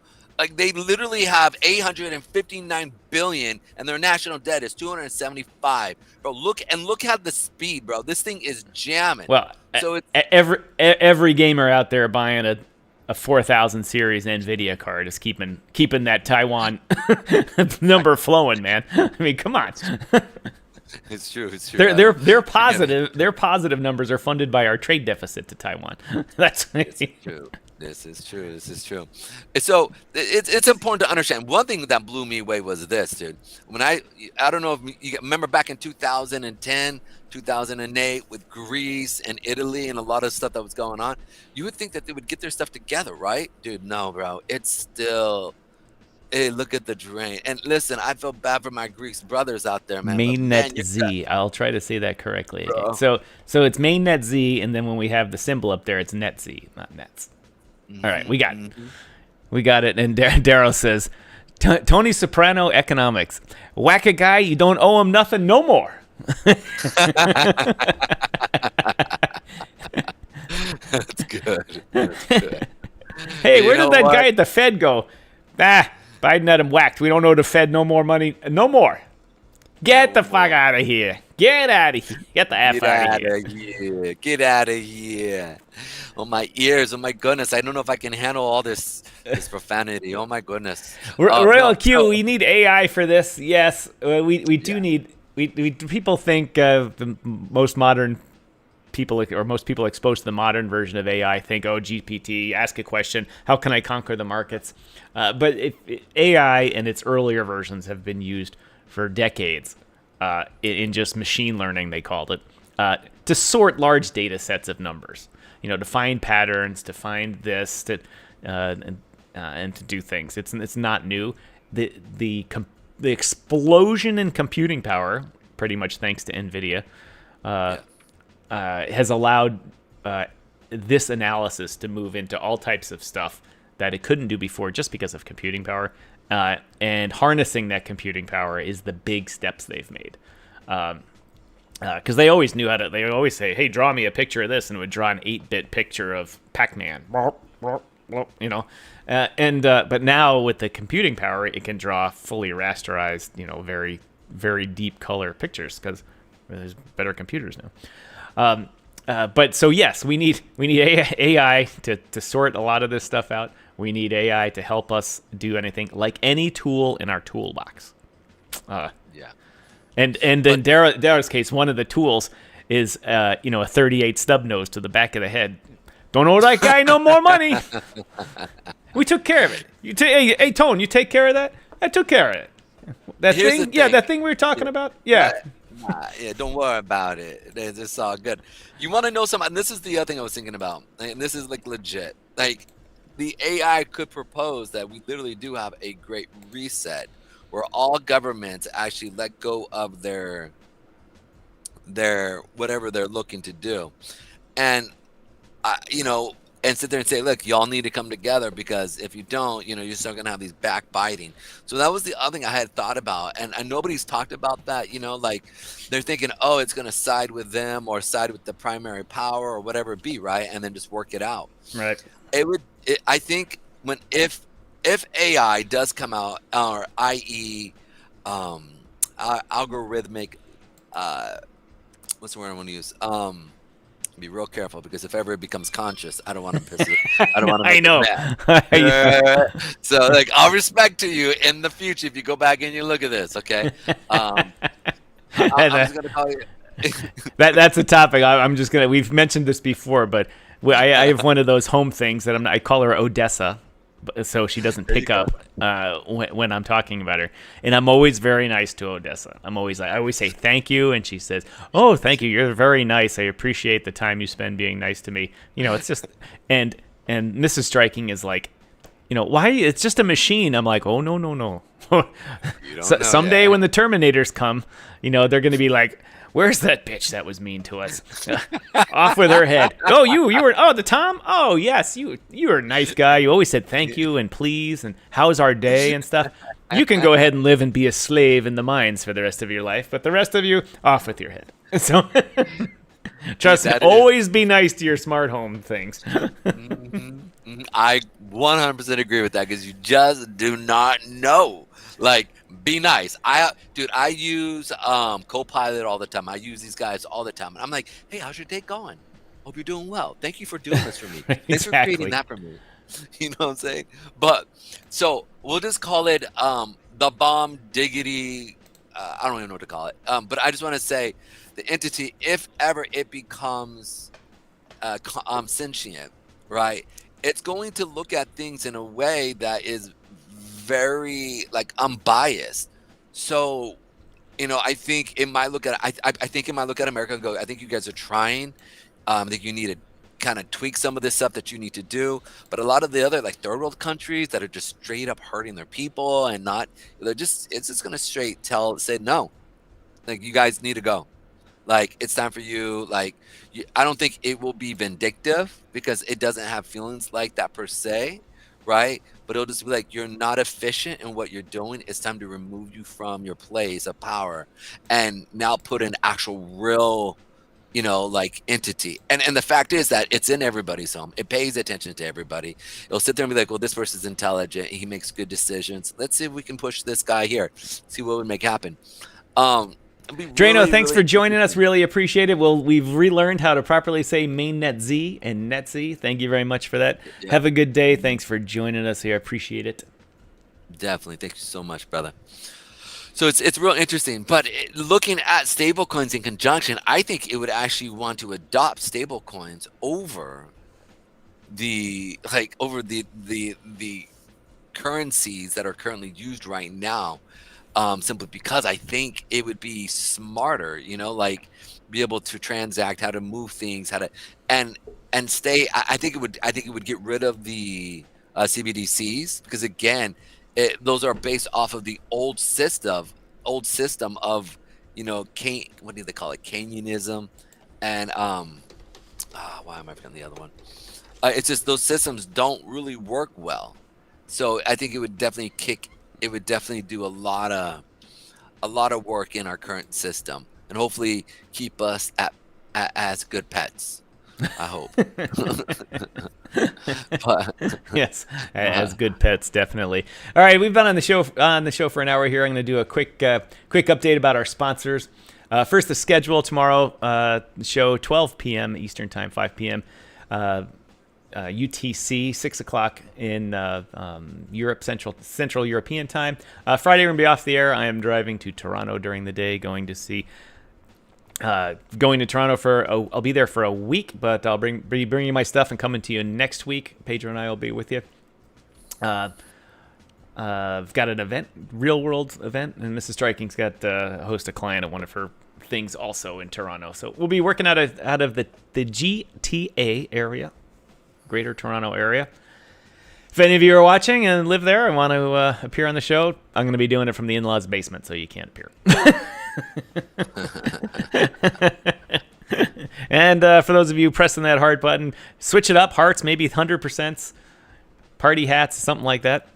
They literally have 859 billion and their national debt is 275. Bro, look at the speed, bro. This thing is jamming. Well, so every gamer out there buying a 4000 series Nvidia card is keeping that Taiwan number flowing, man. I mean, come on. It's true. Their positive numbers are funded by our trade deficit to Taiwan. That's true. This is true. So it's important to understand. One thing that blew me away was this, dude. When I don't know if you remember back in 2010, 2008 with Greece and Italy and a lot of stuff that was going on, you would think that they would get their stuff together, right? Dude, no, bro. It's still, hey, look at the drain. And listen, I feel bad for my Greek brothers out there, man. Mainnet Z. I'll try to say that correctly. So it's Mainnet Z, and then when we have the symbol up there, it's Net Z, not Nets. All right, we got it. And Darrow says, Tony Soprano economics. Whack a guy, you don't owe him nothing no more. That's good. Hey, where did that guy at the Fed go? Biden had him whacked. We don't owe the Fed no more money. No more. Get the fuck out of here. Get out of here. Get the F out of here. Get out of here. Oh, my ears. Oh, my goodness. I don't know if I can handle all this profanity. Oh, my goodness. Royal Q, we need AI for this. Yes, we do need. People think the most modern people, or most people exposed to the modern version of AI think, oh, GPT, ask a question. How can I conquer the markets? But AI and its earlier versions have been used for decades in just machine learning, they called it, to sort large data sets of numbers. To find patterns, to find this, and to do things. It's not new. The explosion in computing power, pretty much thanks to NVIDIA, has allowed this analysis to move into all types of stuff that it couldn't do before just because of computing power. And harnessing that computing power is the big steps they've made. Because they always knew how to. They always say, "Hey, draw me a picture of this," and it would draw an 8-bit picture of Pac-Man. But now with the computing power, it can draw fully rasterized, very very deep color pictures because there's better computers now. But so yes, we need AI to sort a lot of this stuff out. We need AI to help us do anything, like any tool in our toolbox. Yeah. And in Dara's case, one of the tools is a 38 stub nose to the back of the head. Don't owe that guy no more money. We took care of it. Hey Tone, you take care of that. I took care of it. That thing, yeah, that thing we were talking about. Yeah. Yeah, don't worry about it. It's all good. You want to know something? And this is the other thing I was thinking about, and this is like legit. Like, the AI could propose that we literally do have a great reset, where all governments actually let go of their whatever they're looking to do, and and sit there and say, look, y'all need to come together, because if you don't, you're still gonna have these backbiting. So that was the other thing I had thought about, and nobody's talked about that. Like, they're thinking, oh, it's gonna side with them or side with the primary power or whatever it be, right? And then just work it out. Right. I think if AI does come out, or i.e. Algorithmic, what's the word I want to use? Be real careful, because if ever it becomes conscious, I don't want to piss it. I don't want to. I know. So, like, I'll respect to you in the future if you go back and you look at this. Okay. I'm just gonna call you. That's a topic. I'm just gonna. We've mentioned this before, but I have one of those home things that I call her Odessa, so she doesn't pick up when I'm talking about her. And I'm always very nice to Odessa. I always say thank you, and she says, "Oh, thank you. You're very nice. I appreciate the time you spend being nice to me." It's just and Mrs. Striking is like, why? It's just a machine. I'm like, oh no. Someday when the Terminators come, they're going to be like, where's that bitch that was mean to us? Off with her head. Oh, you were, the Tom? Oh, yes, you were a nice guy. You always said thank you and please and how's our day and stuff. You can go ahead and live and be a slave in the mines for the rest of your life, but the rest of you, off with your head. So, trust me, always be nice to your smart home things. I 100% agree with that, because you just do not know. Like, be nice. I use Copilot all the time. I use these guys all the time. And I'm like, hey, how's your day going? Hope you're doing well. Thank you for doing this for me. Thanks for creating that for me. You know what I'm saying? But so we'll just call it the bomb diggity. I don't even know what to call it. But I just want to say, the entity, if ever it becomes sentient, right? It's going to look at things in a way that is very, like, unbiased. So, I think it might look at I think it might look at America and go, I think you guys are trying. I think you need to kind of tweak some of this stuff that you need to do. But a lot of the other, like, third world countries that are just straight up hurting their people and not, it's just gonna say no. Like, you guys need to go. Like, it's time for you. Like, I don't think it will be vindictive, because it doesn't have feelings like that per se, right? But it'll just be like, you're not efficient in what you're doing. It's time to remove you from your place of power, and now put an actual real, like, entity. And the fact is that it's in everybody's home. It pays attention to everybody. It'll sit there and be like, well, this person's intelligent. He makes good decisions. Let's see if we can push this guy here. See what would make happen. Drano, thanks for joining us. Really appreciate it. Well, we've relearned how to properly say mainnet Z and net Z. Thank you very much for that. Yeah. Have a good day. Thanks for joining us here. Appreciate it. Definitely. Thank you so much, brother. So it's real interesting. But looking at stablecoins in conjunction, I think it would actually want to adopt stablecoins over the currencies that are currently used right now. Simply because I think it would be smarter, like, be able to transact, how to move things, how to and stay. I think it would get rid of the CBDCs, because again, those are based off of the old system of what do they call it, Keynesianism, and why am I forgetting the other one? It's just those systems don't really work well. So I think it would definitely do a lot of work in our current system, and hopefully keep us as good pets. I hope. but, Yes, as good pets, definitely. All right, we've been on the show for an hour here. I'm going to do a quick update about our sponsors. First, the schedule tomorrow. Show 12 p.m. Eastern Time, 5 p.m. UTC, 6 o'clock in Europe, Central European Time. Friday, we're going to be off the air. I am driving to Toronto during the day, going to Toronto I'll be there for a week, but I'll be bringing my stuff and coming to you next week. Pedro and I will be with you. I've got an event, real world event, and Mrs. Striking's got host a client at one of her things also in Toronto. So we'll be working out of the GTA area, Greater Toronto area. If any of you are watching and live there and want to appear on the show, I'm going to be doing it from the in-laws' basement, so you can't appear. And for those of you pressing that heart button, switch it up. Hearts, maybe 100%, party hats, something like that.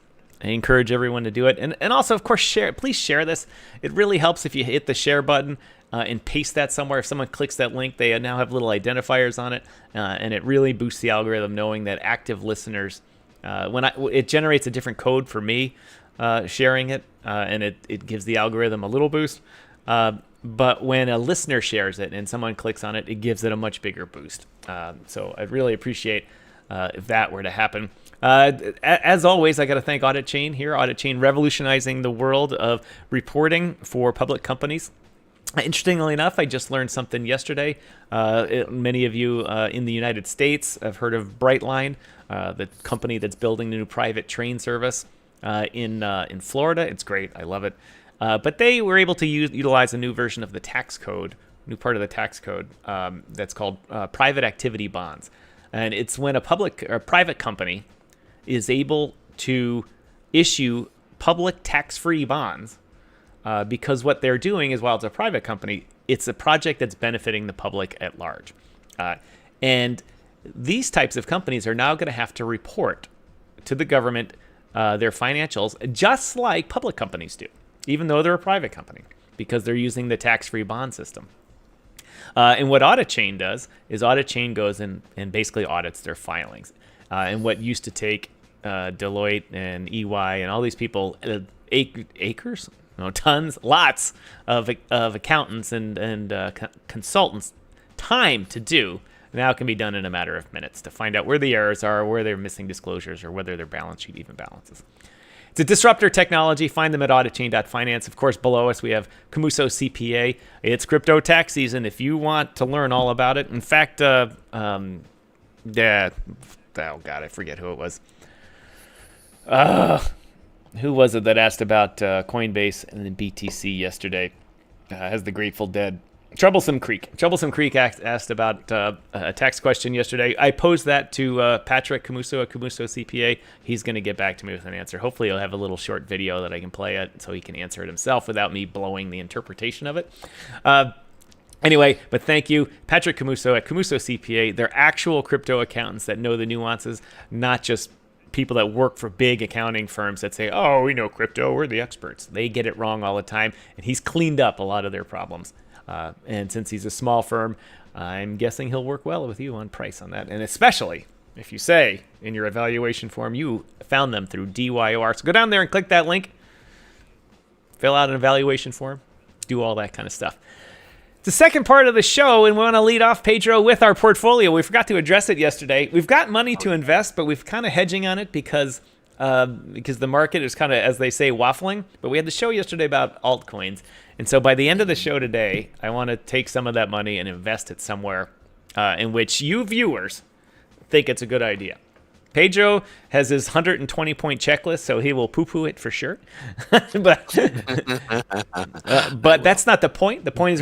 I encourage everyone to do it. And also, of course, share. Please share this. It really helps if you hit the share button and paste that somewhere. If someone clicks that link, they now have little identifiers on it, and it really boosts the algorithm knowing that active listeners, it generates a different code for me sharing it, and it gives the algorithm a little boost. But when a listener shares it and someone clicks on it, it gives it a much bigger boost. So I'd really appreciate if that were to happen. As always, I got to thank Audit Chain here. Audit Chain revolutionizing the world of reporting for public companies. Interestingly enough, I just learned something yesterday. Many of you in the United States have heard of Brightline, the company that's building the new private train service in Florida. It's great. I love it. But they were able to utilize a new version of the tax code, new part of the tax code that's called private activity bonds. And it's when a private company is able to issue public tax-free bonds because what they're doing is, while it's a private company, it's a project that's benefiting the public at large. And these types of companies are now going to have to report to the government their financials just like public companies do, even though they're a private company, because they're using the tax-free bond system. And what Audit Chain does is Audit Chain goes and basically audits their filings. And what used to take Deloitte and EY and all these people acres, no, tons, lots of accountants and consultants time to do, now can be done in a matter of minutes to find out where the errors are, where they're missing disclosures, or whether their balance sheet even balances. It's a disruptor technology. Find them at auditchain.finance. Of course, below us, we have Camuso CPA. It's crypto tax season if you want to learn all about it. In fact, oh, God, I forget who it was. Who was it that asked about Coinbase and then BTC yesterday? Has the Grateful Dead. Troublesome Creek asked about a tax question yesterday. I posed that to Patrick Camuso at Camuso CPA. He's going to get back to me with an answer. Hopefully he'll have a little short video that I can play it so he can answer it himself without me blowing the interpretation of it. Anyway, but thank you, Patrick Camuso at Camuso CPA. They're actual crypto accountants that know the nuances, not just people that work for big accounting firms that say, oh, we know crypto, we're the experts. They get it wrong all the time, and he's cleaned up a lot of their problems. And since he's a small firm, I'm guessing he'll work well with you on price on that. And especially if you say in your evaluation form you found them through DYOR. So go down there and click that link, fill out an evaluation form, do all that kind of stuff. The second part of the show, and we want to lead off, Pedro, with our portfolio. We forgot to address it yesterday. We've got money to invest, but we've kind of hedging on it because the market is kind of, as they say, waffling. But we had the show yesterday about altcoins. And so by the end of the show today, I want to take some of that money and invest it somewhere in which you viewers think it's a good idea. Pedro has his 120-point checklist, so he will poo-poo it for sure. but that's not the point. The point is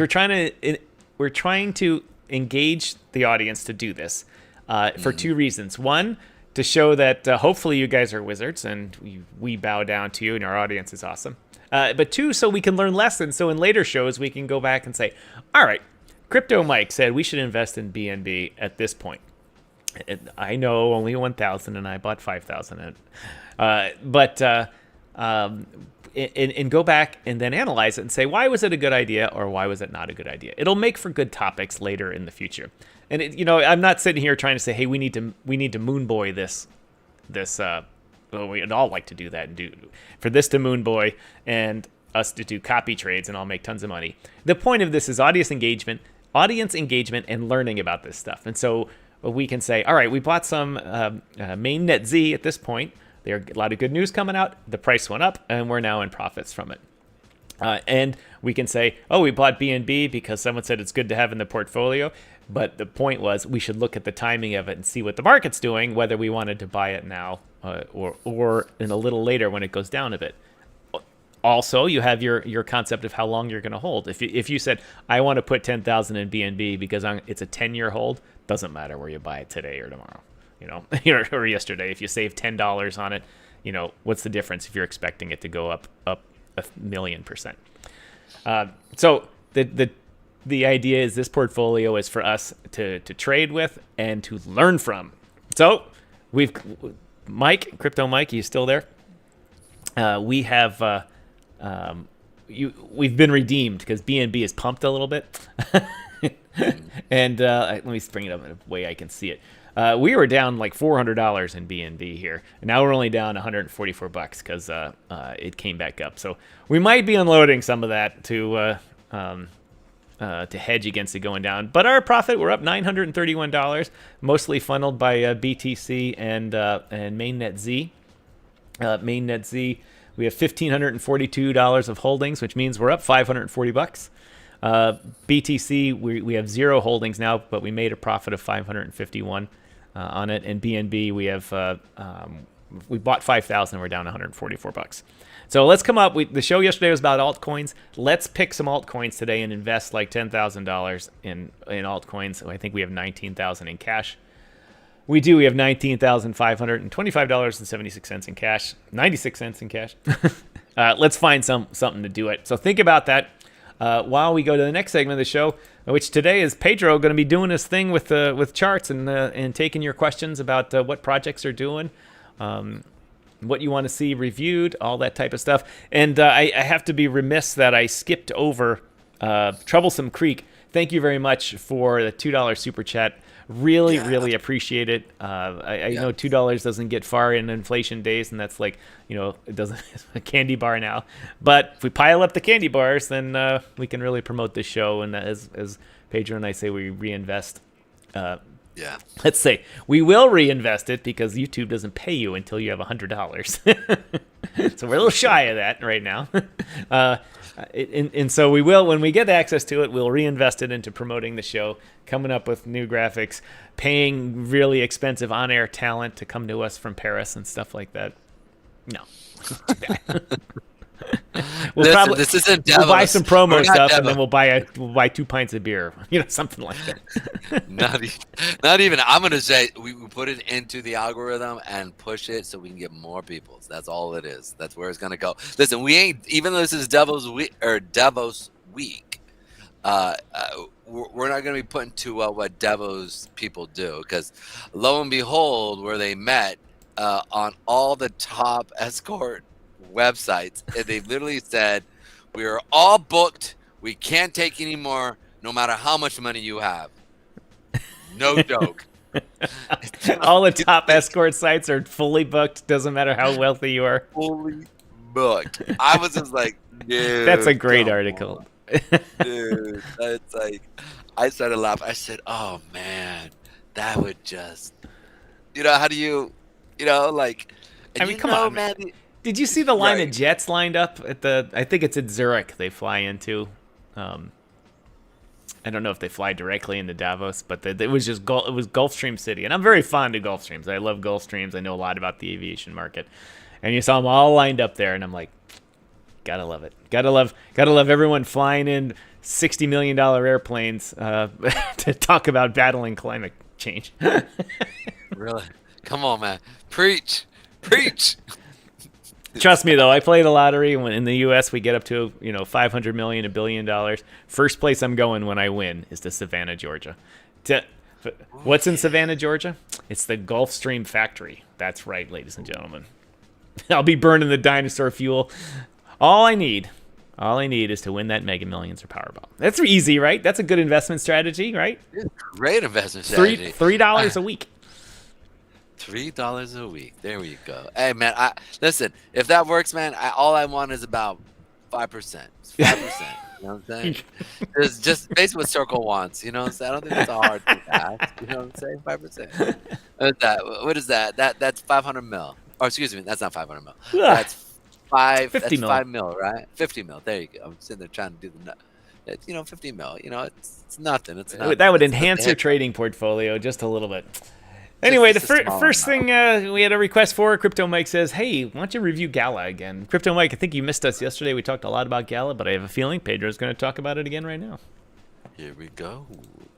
we're trying to engage the audience to do this for two reasons. One, to show that hopefully you guys are wizards and we bow down to you and our audience is awesome. But two, so we can learn lessons. So in later shows, we can go back and say, all right, Crypto Mike said we should invest in BNB at this point. I know only 1,000 and I bought 5,000. But go back and then analyze it and say, why was it a good idea or why was it not a good idea? It'll make for good topics later in the future. And I'm not sitting here trying to say, hey, we need to moon boy this. Well, we'd all like to do that and do for this to moon boy and us to do copy trades and all make tons of money. The point of this is audience engagement, and learning about this stuff. And so we can say, all right, we bought some mainnet Z at this point. There are a lot of good news coming out. The price went up, and we're now in profits from it. And we can say, oh, we bought BNB because someone said it's good to have in the portfolio. But the point was we should look at the timing of it and see what the market's doing, whether we wanted to buy it now or in a little later when it goes down a bit. Also, you have your concept of how long you're going to hold. If you said, I want to put 10,000 in BNB because it's a 10-year hold, doesn't matter where you buy it today or tomorrow, or yesterday. If you save $10 on it, what's the difference if you're expecting it to go up 1,000,000%? So the idea is this portfolio is for us to trade with and to learn from. So Crypto Mike, you still there? We have we've been redeemed because BNB is pumped a little bit. And let me bring it up in a way I can see it. We were down like $400 in BNB here, and now we're only down $144 because it came back up. So we might be unloading some of that to hedge against it going down. But our profit, we're up $931, mostly funneled by BTC and mainnet Z. Mainnet Z, we have $1,542 of holdings, which means we're up $540. BTC, we have 0 holdings now, but we made a profit of $551 on it. And BNB, we bought 5,000, we're down $144. So let's come up. The show yesterday was about altcoins. Let's pick some altcoins today and invest like $10,000 in altcoins. So I think we have $19,000 in cash. We do. We have $19,525.76 in cash. 96 cents in cash. Let's find something to do it. So think about that while we go to the next segment of the show, which today is Pedro going to be doing his thing with charts and taking your questions about what projects are doing. What you want to see reviewed, all that type of stuff. And I have to be remiss that I skipped over Troublesome Creek. Thank you very much for the $2 super chat. Really appreciate it. I know $2 doesn't get far in inflation days, and that's like, it doesn't a candy bar now. But if we pile up the candy bars, then we can really promote this show. And as Pedro and I say, we reinvest. Let's say we will reinvest it because YouTube doesn't pay you until you have $100. So we're a little shy of that right now. And so we will, when we get access to it, we'll reinvest it into promoting the show, coming up with new graphics, paying really expensive on-air talent to come to us from Paris and stuff like that. No. This isn't Davos. We'll buy some promo stuff, and then we'll buy 2 pints of beer, something like that. Not even. I'm gonna say we put it into the algorithm and push it so we can get more people. That's all it is. That's where it's gonna go. Listen, we ain't, even though this is Davos week. We're not gonna be putting to what Davos people do, because lo and behold, where they met on all the top escort websites, and they literally said, we are all booked, we can't take any more, no matter how much money you have. No joke. All the top escort sites are fully booked, doesn't matter how wealthy you are. Fully booked. I was just like, dude, that's a great article. Dude, that's like, I started laughing. I said, oh man, that would just, how do you, like, I mean, come on, man. Did you see the line of jets lined up at I think it's at Zurich they fly into. I don't know if they fly directly into Davos, but it was just it was Gulfstream City. And I'm very fond of Gulfstreams. I love Gulfstreams. I know a lot about the aviation market. And you saw them all lined up there, and I'm like, gotta love it. Gotta love everyone flying in $60 million airplanes to talk about battling climate change. Really? Come on, man. Preach. Trust me, though, I played a lottery. When in the U.S. we get up to $500 million, $1 billion. First place I'm going when I win is to Savannah, Georgia. What's in Savannah, Georgia? It's the Gulfstream factory. That's right, ladies and gentlemen. I'll be burning the dinosaur fuel. All I need All I need is to win that Mega Millions or Powerball. That's easy, right? That's a good investment strategy, right? Great investment strategy. $3 a week. $3 a week. There we go. Hey man, listen. If that works, man, all I want is about 5%. 5%. You know what I'm saying? It's just basically what Circle wants. You know what I'm saying? I don't think that's a hard thing to ask. You know what I'm saying? 5%. What's that? What is that? That's 500 mil. Or excuse me, that's not 500 mil. That's 50 mil. 5 mil, right? 50 mil. There you go. I'm sitting there trying to do the nut. 50 mil. It's nothing. It's nothing. That would enhance your trading portfolio just a little bit. Anyway, the first thing we had a request for, Crypto Mike says, hey, why don't you review Gala again? Crypto Mike, I think you missed us yesterday. We talked a lot about Gala, but I have a feeling Pedro's going to talk about it again right now. Here we go.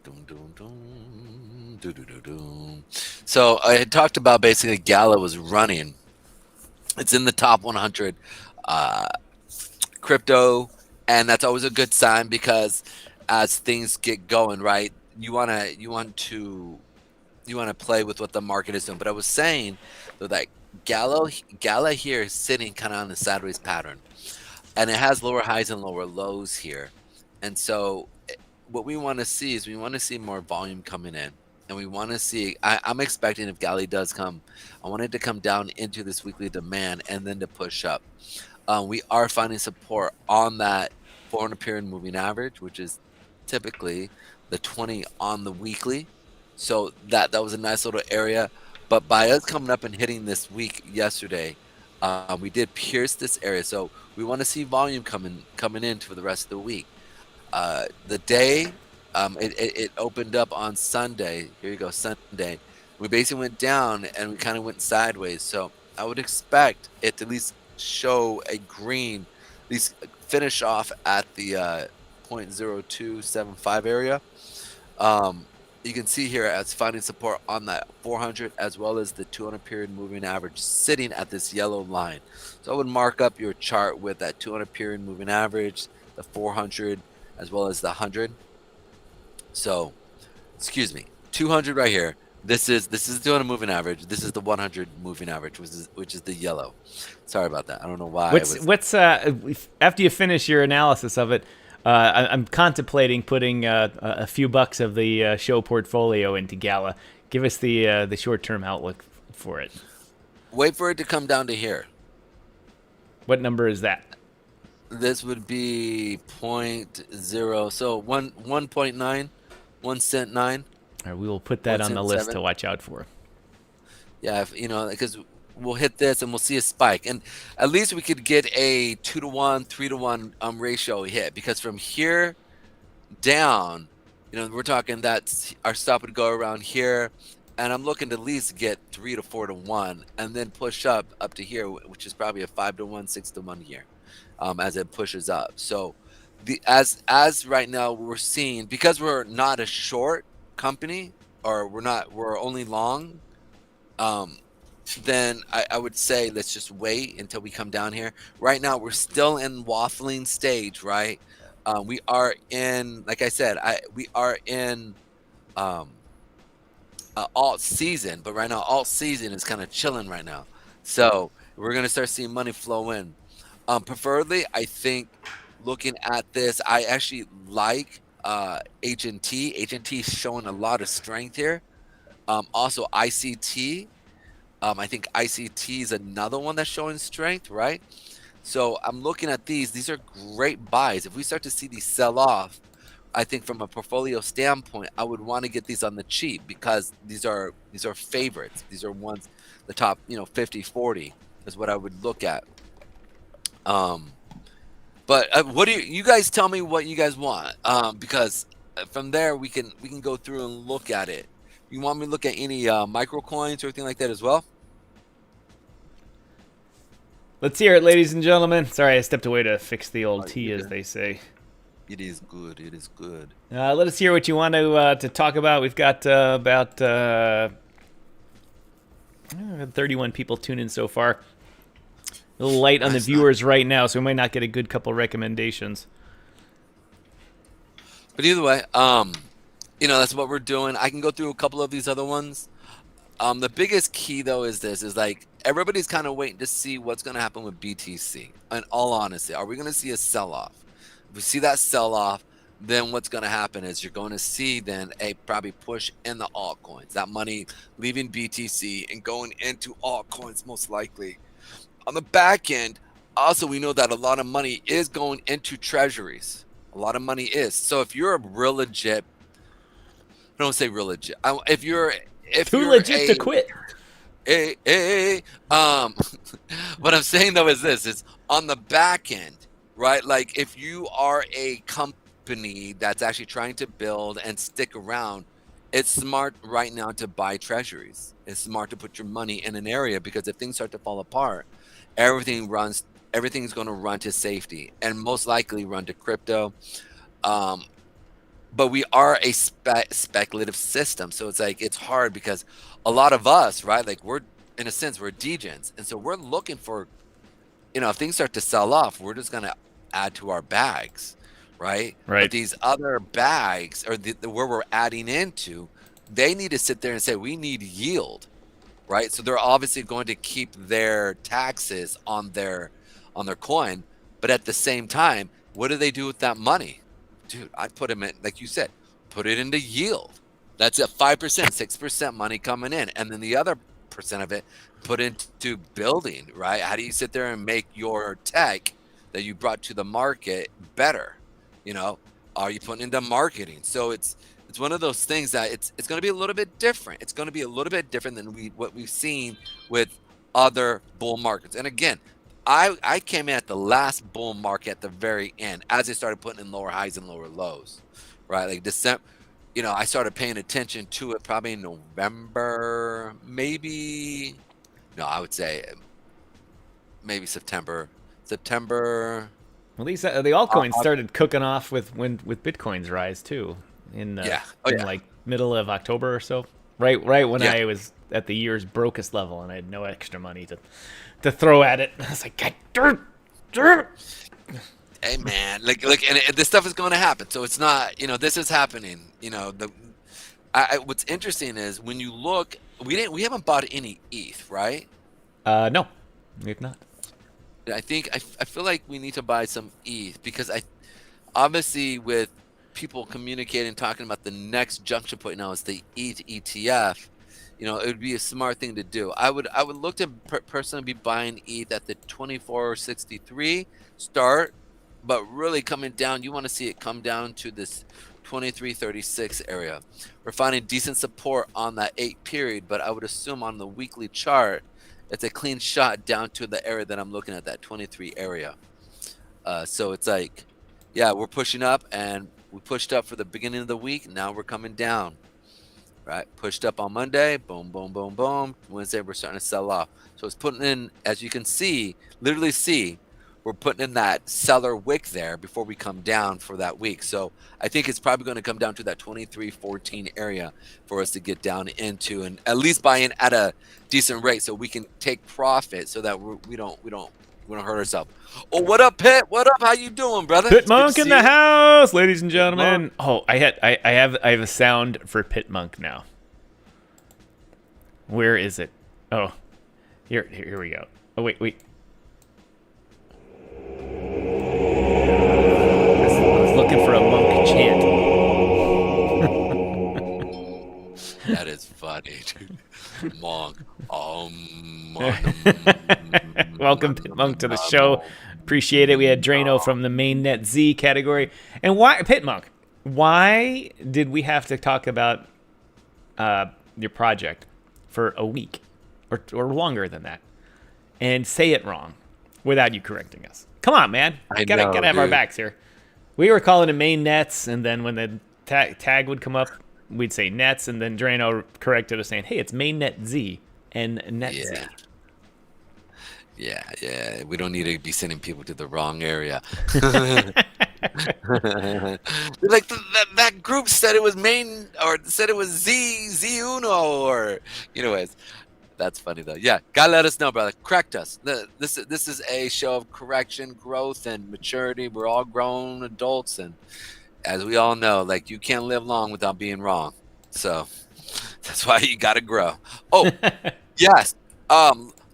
Dum, dum, dum. Doo, doo, doo, doo. So I had talked about basically Gala was running. It's in the top 100 crypto, and that's always a good sign because as things get going, right, you want to play with what the market is doing. But I was saying though that Gala here is sitting kind of on the sideways pattern, and it has lower highs and lower lows here. And so what we want to see is we want to see more volume coming in, and we want to see, I'm expecting if Gala does come, I want it to come down into this weekly demand and then to push up. We are finding support on that 400 period moving average, which is typically the 20 on the weekly. So that was a nice little area. But by us coming up and hitting this week yesterday, we did pierce this area. So we want to see volume coming in for the rest of the week. The day it opened up on Sunday. Here you go, Sunday. We basically went down and we kind of went sideways. So I would expect it to at least show a green, at least finish off at the 0.0275 area. You can see here it's finding support on that 400 as well as the 200 period moving average sitting at this yellow line. So I would mark up your chart with that 200 period moving average, the 400 as well as the 100. So, excuse me, 200 right here. This is the 200 moving average. This is the 100 moving average, which is the yellow. Sorry about that. I don't know why. What's after you finish your analysis of it? I'm contemplating putting a few bucks of the show portfolio into Gala. Give us the short-term outlook for it. Wait for it to come down to here. What number is that? This would be 0.0. So 1.9, 1 cent 9. All right, we will put that on the list to watch out for. Yeah, because we'll hit this and we'll see a spike, and at least we could get a 2-to-1, 3-to-1 ratio hit, because from here down, we're talking that our stop would go around here, and I'm looking to at least get 3 to 4 to 1, and then push up to here, which is probably a 5-to-1, 6-to-1 here, as it pushes up. So as right now we're seeing, because we're not a short company, or we're only long, then I would say let's just wait until we come down here. Right now we're still in waffling stage, right? We are in, like I said, we are in alt season, but right now alt season is kind of chilling right now. So we're gonna start seeing money flow in. Preferably, I think looking at this, I actually like HNT. HNT is showing a lot of strength here. Also ICT. I think ICT is another one that's showing strength, right? So I'm looking at these. These are great buys. If we start to see these sell off, I think from a portfolio standpoint, I would want to get these on the cheap, because these are favorites. These are ones, the top 50, 40 is what I would look at. But what do you guys tell me what you guys want? Because from there we can go through and look at it. You want me to look at any micro coins or anything like that as well? Let's hear it, ladies and gentlemen. Sorry, I stepped away to fix the old T, as they say. It is good. It is good. Let us hear what you want to talk about. We've got about 31 people tuned in so far. A little light on the viewers right now, so we might not get a good couple recommendations. But either way, that's what we're doing. I can go through a couple of these other ones. The biggest key though is like everybody's kind of waiting to see what's going to happen with BTC. In all honesty, are we going to see a sell-off? If we see that sell-off, then what's going to happen is you're going to see then a probably push in the altcoins, that money leaving BTC and going into altcoins most likely. On the back end, also we know that a lot of money is going into treasuries. A lot of money is. So if you're a real legit, I don't say real legit. If you're Too legit to quit. What I'm saying though is this: is on the back end, right? Like if you are a company that's actually trying to build and stick around, it's smart right now to buy treasuries. It's smart to put your money in an area, because if things start to fall apart, everything's going to run to safety and most likely run to crypto. But we are a speculative system, so it's like it's hard because a lot of us, right, like we're in a sense we're degens, and so we're looking for, if things start to sell off, we're just going to add to our bags, right? But these other bags, or where we're adding into, they need to sit there and say we need yield, right? So they're obviously going to keep their taxes on their coin, but at the same time, what do they do with that money? Dude, I put them in, like you said, put it into yield. That's at 5%, 6% money coming in. And then the other percent of it put into building, right? How do you sit there and make your tech that you brought to the market better? Are you putting into marketing? So it's one of those things that it's going to be a little bit different. It's going to be a little bit different than what we've seen with other bull markets. And again, I came in at the last bull market at the very end as they started putting in lower highs and lower lows, right? Like December, I started paying attention to it probably in November, I would say maybe September. Well, these the altcoins started cooking off with Bitcoin's rise too, in like middle of October or so. Right when I was at the year's brokest level and I had no extra money to throw at it. I was like, dirt. Hey man, like, and this stuff is going to happen. So it's not, this is happening. What's interesting is when you look, we haven't bought any ETH, right? No, we have not. I feel like we need to buy some ETH, because obviously with people communicating, talking about the next junction point now is the ETH ETF. It would be a smart thing to do. I would look to personally be buying ETH at the 24.63 start, but really coming down, you want to see it come down to this 23.36 area. We're finding decent support on that 8 period, but I would assume on the weekly chart, it's a clean shot down to the area that I'm looking at, that 23 area. So it's like, yeah, we're pushing up, and we pushed up for the beginning of the week. Now we're coming down. Right, pushed up on Monday, boom, boom, boom, boom. Wednesday, we're starting to sell off. So it's putting in, as you can see, literally see, we're putting in that seller wick there before we come down for that week. So I think it's probably going to come down to that 23.14 area for us to get down into, and at least buy in at a decent rate so we can take profit, so that we don't hurt ourselves. Oh, what up, Pitt? What up? How you doing, brother? Pit Monk in the house, ladies and gentlemen. Oh, I have a sound for Pit Monk now. Where is it? Oh, here we go. Oh, wait. I was looking for a monk chant. That is funny, dude. Monk. Welcome, Pit Monk, to the show. Appreciate it. We had Drano from the mainnet Z category. And why, Pit Monk, why did we have to talk about your project for a week or longer than that and say it wrong without you correcting us? Come on, man. Gotta have our backs here. We were calling it main nets, and then when the tag would come up, we'd say nets, and then Drano corrected us saying, hey, it's mainnet Z and net Z. Yeah. We don't need to be sending people to the wrong area. Like that group said it was main, or said it was Z Uno, or anyways. That's funny though. Yeah, gotta let us know, brother. Correct us. This is a show of correction, growth, and maturity. We're all grown adults, and as we all know, like, you can't live long without being wrong. So that's why you gotta grow. Oh, yes.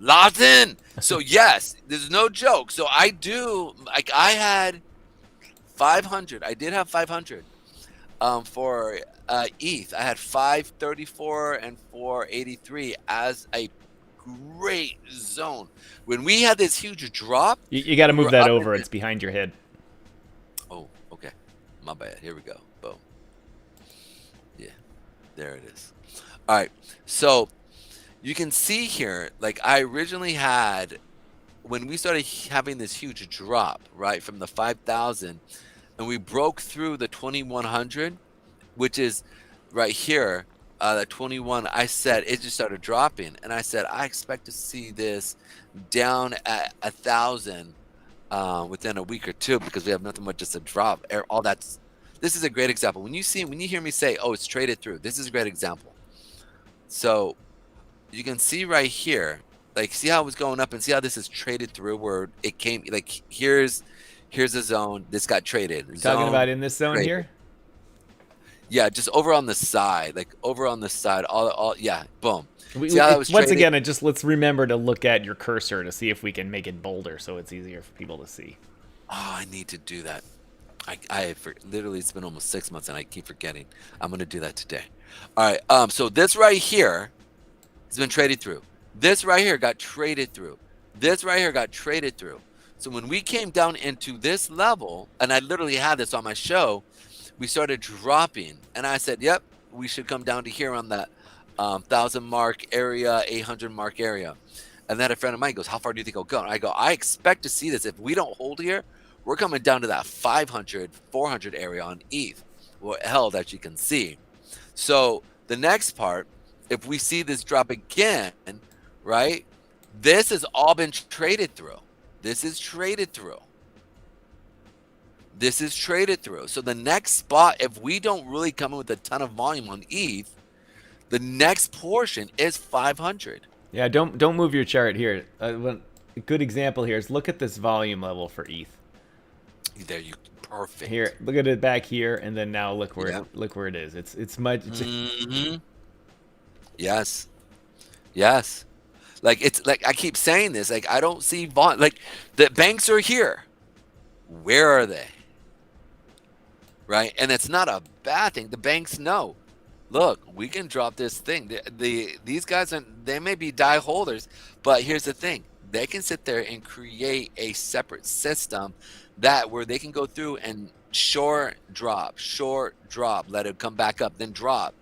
Locked in. So yes, there's no joke. So I do, like, I had 500. I did have 500 for ETH. I had 534 and 483 as a great zone. When we had this huge drop, You got to we move were that up over. into, It's behind your head. oh, okay. My bad. Here we go. Boom. Yeah, there it is. All right. So you can see here, like, I originally had, when we started having this huge drop, right, from the 5,000, and we broke through the 2,100, which is right here, the 21, I said it just started dropping. And I said, I expect to see this down at 1,000 within a week or two, because we have nothing but just a drop. All that's, this is a great example. When you hear me say, oh, it's traded through, this is a great example. So you can see right here, like, see how it was going up, and see how this is traded through, where it came, like, here's a zone, this got traded. Talking about in this zone here? Yeah, just over on the side, like over on the side, all yeah, boom. See how that was once traded? again, let's remember to look at your cursor to see if we can make it bolder so it's easier for people to see. Oh, I need to do that. Literally, it's been almost 6 months and I keep forgetting. I'm gonna do that today. All right, so this right here has been traded through. This right here got traded through. This right here got traded through. So when we came down into this level, and I literally had this on my show, we started dropping, and I said, yep, we should come down to here on that 1,000 mark area, 800 mark area. And then a friend of mine goes, how far do you think it'll go? And I go, I expect to see this. If we don't hold here, we're coming down to that 500, 400 area on ETH, well, held, as you can see. So the next part, if we see this drop again, right, this has all been traded through. This is traded through. This is traded through. So the next spot, if we don't really come in with a ton of volume on ETH, the next portion is 500. Yeah, don't move your chart here. A good example here is look at this volume level for ETH. There you, perfect. Here, look at it back here, and then now look where it is. It's much. Yes, yes. Like, it's like I keep saying this. Like, I don't see volume. Like, the banks are here. Where are they? Right, and it's not a bad thing. The banks know. Look, we can drop this thing. These guys they may be die holders, but here's the thing: they can sit there and create a separate system where they can go through and short drop, let it come back up, then drop.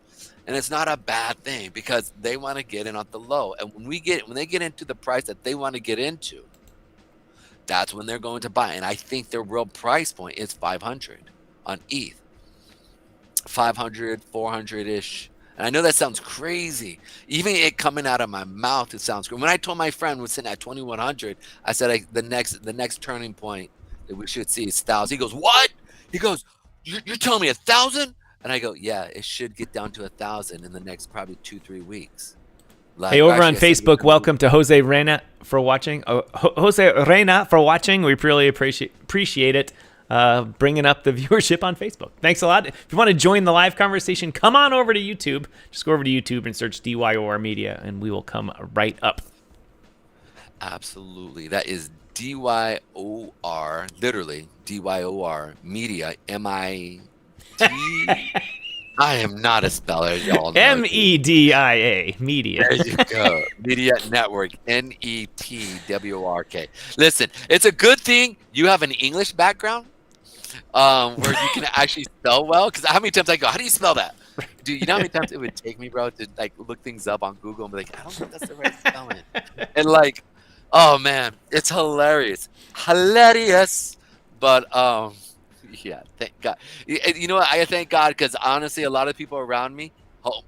And it's not a bad thing, because they want to get in at the low. And when they get into the price that they want to get into, that's when they're going to buy. And I think their real price point is 500 on ETH. 500, 400-ish. And I know that sounds crazy. Even it coming out of my mouth, it sounds crazy. When I told my friend was sitting at 2,100, I said the next turning point that we should see is 1,000. He goes, what? He goes, you're telling me 1,000? And I go, yeah, it should get down to 1,000 in the next probably 2-3 weeks. Like, hey, over on Facebook, welcome to Jose Reina for watching. Jose Reina for watching. We really appreciate it. Bringing up the viewership on Facebook. Thanks a lot. If you want to join the live conversation, come on over to YouTube. Just go over to YouTube and search DYOR Media, and we will come right up. Absolutely. That is DYOR, literally DYOR Media, M-I-D. I am not a speller, y'all know. M-E-D-I-A, Media. There you go. Media Network, N-E-T-W-O-R-K. Listen, it's a good thing you have an English background where you can actually spell well. Because how many times I go, how do you spell that? Dude, you know how many times it would take me, bro, to like look things up on Google and be like, I don't think that's the right spelling. And like, oh man, it's hilarious. Hilarious. But yeah, thank God. You know what? I thank God, because honestly, a lot of people around me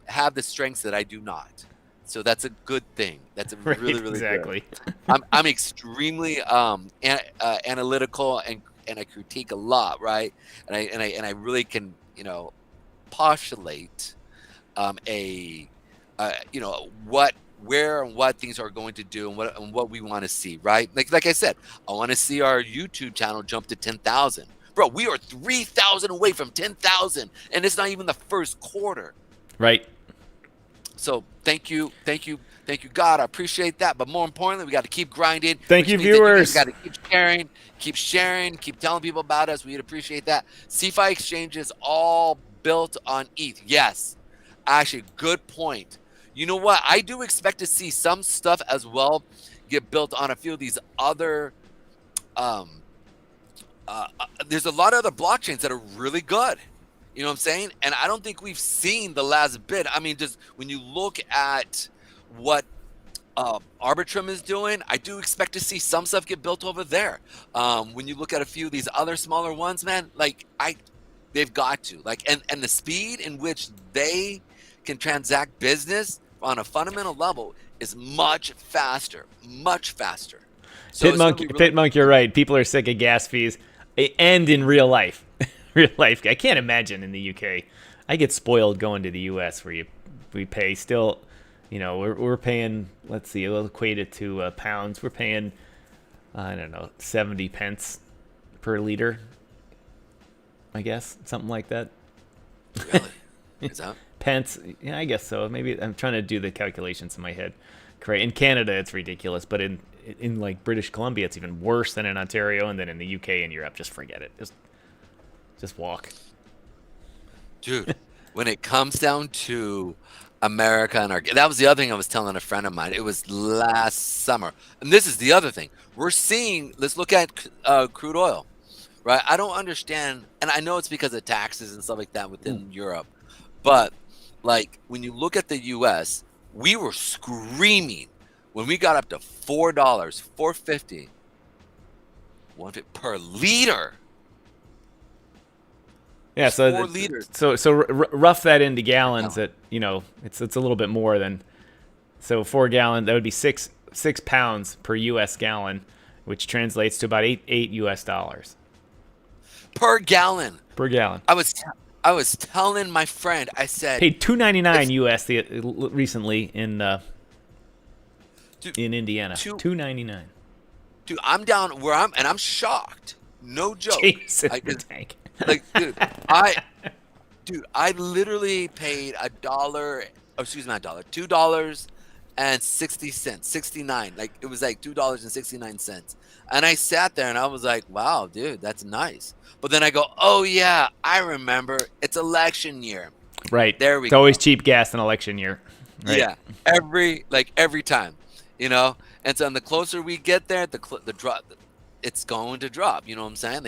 have the strengths that I do not. So that's a good thing. That's a really, really exactly. Good. I'm extremely analytical, and I critique a lot, right? And I really can, postulate where and what things are going to do, and what we want to see, right? Like I said, I want to see our YouTube channel jump to 10,000. Bro, we are 3,000 away from 10,000, and it's not even the first quarter. Right. So thank you, Thank you, God. I appreciate that. But more importantly, we got to keep grinding. Thank which you, means that you guys viewers. got to keep sharing, keep telling people about us. We'd appreciate that. CeFi Exchange is all built on ETH. Yes, actually, good point. You know what? I do expect to see some stuff as well get built on a few of these other. There's a lot of other blockchains that are really good. You know what I'm saying? And I don't think we've seen the last bit. I mean, just when you look at what Arbitrum is doing, I do expect to see some stuff get built over there. When you look at a few of these other smaller ones, man, like they've got to and the speed in which they can transact business on a fundamental level is much faster. So Pitmonk, you're right. People are sick of gas fees, and in real life, I can't imagine in the UK. I get spoiled going to the US where we pay still. You know, we're paying. Let's see, we'll equate it to pounds. We're paying, I don't know, 70 pence per liter. I guess something like that. Really? Is that pence? Yeah, I guess so. Maybe I'm trying to do the calculations in my head. Correct. In Canada, it's ridiculous, but in like British Columbia, it's even worse than in Ontario, and then in the UK and Europe, just forget it. Just walk. Dude, when it comes down to America and that was the other thing I was telling a friend of mine. It was last summer. And this is the other thing. We're seeing, let's look at crude oil, right? I don't understand. And I know it's because of taxes and stuff like that within Europe. But like when you look at the US, we were screaming when we got up to $4, $4.50, $1.50 per liter. Yeah, so 4 liters. So rough that into gallons. That it's a little bit more than 4 gallon. That would be six pounds per U.S. gallon, which translates to about $8 US per gallon. Per gallon. I was telling my friend. I said paid $2.99 US recently in Indiana. $2.99. Dude, I'm down where I'm shocked. No joke. Jesus, tank. Like, I literally paid $2.60, 69. Like it was like $2.69. And I sat there and I was like, wow, dude, that's nice. But then I go, oh yeah, I remember. It's election year. Right. There we go. It's always cheap gas in election year. Right? Yeah. Every time, And so the closer we get there, the drop. It's going to drop. You know what I'm saying?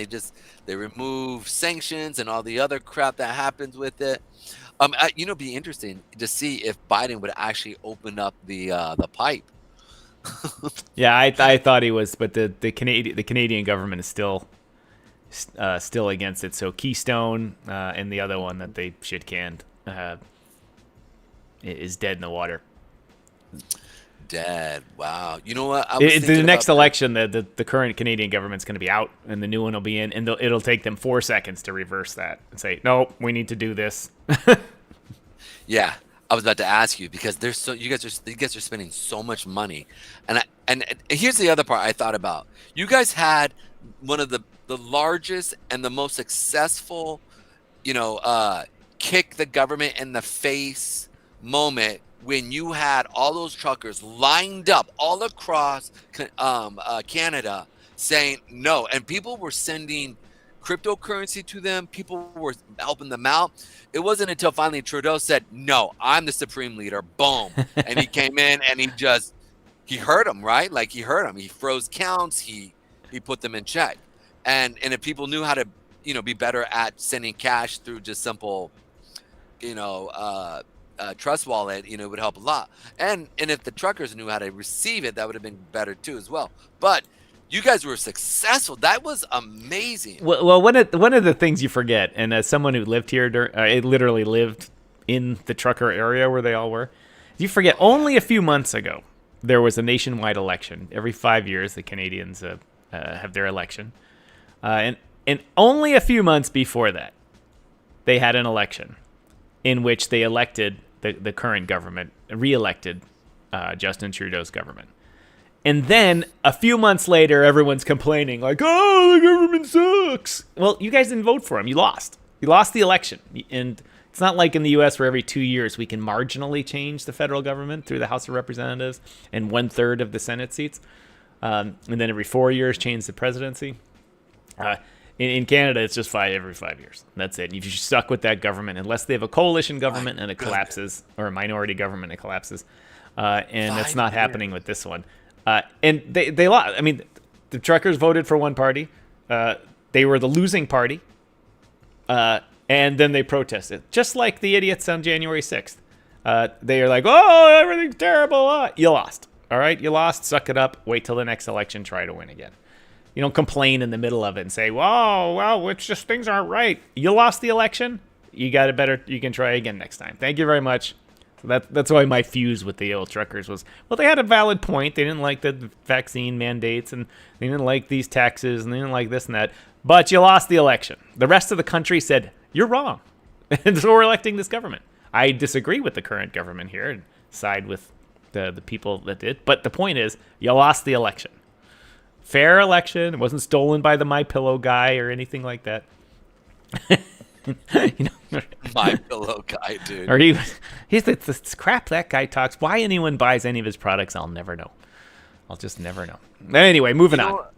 They remove sanctions and all the other crap that happens with it. It'd be interesting to see if Biden would actually open up the pipe. Yeah, I thought he was, but the Canadian government is still against it. So Keystone and the other one that they shit canned is dead in the water. Dead. Wow. You know what? The next election, the current Canadian government's going to be out, and the new one will be in, and it'll take them 4 seconds to reverse that and say, no, we need to do this. Yeah, I was about to ask you because you guys are spending so much money, and here's the other part I thought about. You guys had one of the largest and the most successful, kick the government in the face moment. When you had all those truckers lined up all across Canada saying no, and people were sending cryptocurrency to them, people were helping them out. It wasn't until finally Trudeau said, no, I'm the supreme leader, boom. And he came in and he heard them, right? Like he heard them. He froze counts. He put them in check. And if people knew how to, be better at sending cash through just simple, trust wallet, it would help a lot. And if the truckers knew how to receive it, that would have been better too as well. But you guys were successful. That was amazing. Well, one of the things you forget, and as someone who lived here, I literally lived in the trucker area where they all were, you forget only a few months ago there was a nationwide election. Every 5 years, the Canadians have their election, and only a few months before that, they had an election in which they elected the current government, re-elected Justin Trudeau's government. And then a few months later, everyone's complaining like, oh, the government sucks. Well, you guys didn't vote for him. You lost. You lost the election. And It's not like in the U.S. where every 2 years we can marginally change the federal government through the House of Representatives and 1/3 of the Senate seats. And then every 4 years change the presidency. In Canada, it's just every 5 years. That's it. You're stuck with that government unless they have a coalition government and it collapses, or a minority government and it collapses. And that's not happening with this one. And they lost. I mean, the truckers voted for one party. They were the losing party. And then they protested, just like the idiots on January 6th. They are like, oh, everything's terrible. You lost. All right, you lost. Suck it up. Wait till the next election. Try to win again. You don't complain in the middle of it and say, "Whoa, well, it's just things aren't right." You lost the election. You got it better. You can try again next time. Thank you very much. So that's why my fuse with the old truckers was, well, they had a valid point. They didn't like the vaccine mandates, and they didn't like these taxes, and they didn't like this and that. But you lost the election. The rest of the country said, you're wrong. And so we're electing this government. I disagree with the current government here and side with the people that did. But the point is, you lost the election. Fair election. It wasn't stolen by the MyPillow guy or anything like that. MyPillow guy, dude. Or he's the crap that guy talks. Why anyone buys any of his products, I'll never know. I'll just never know. Anyway, moving on.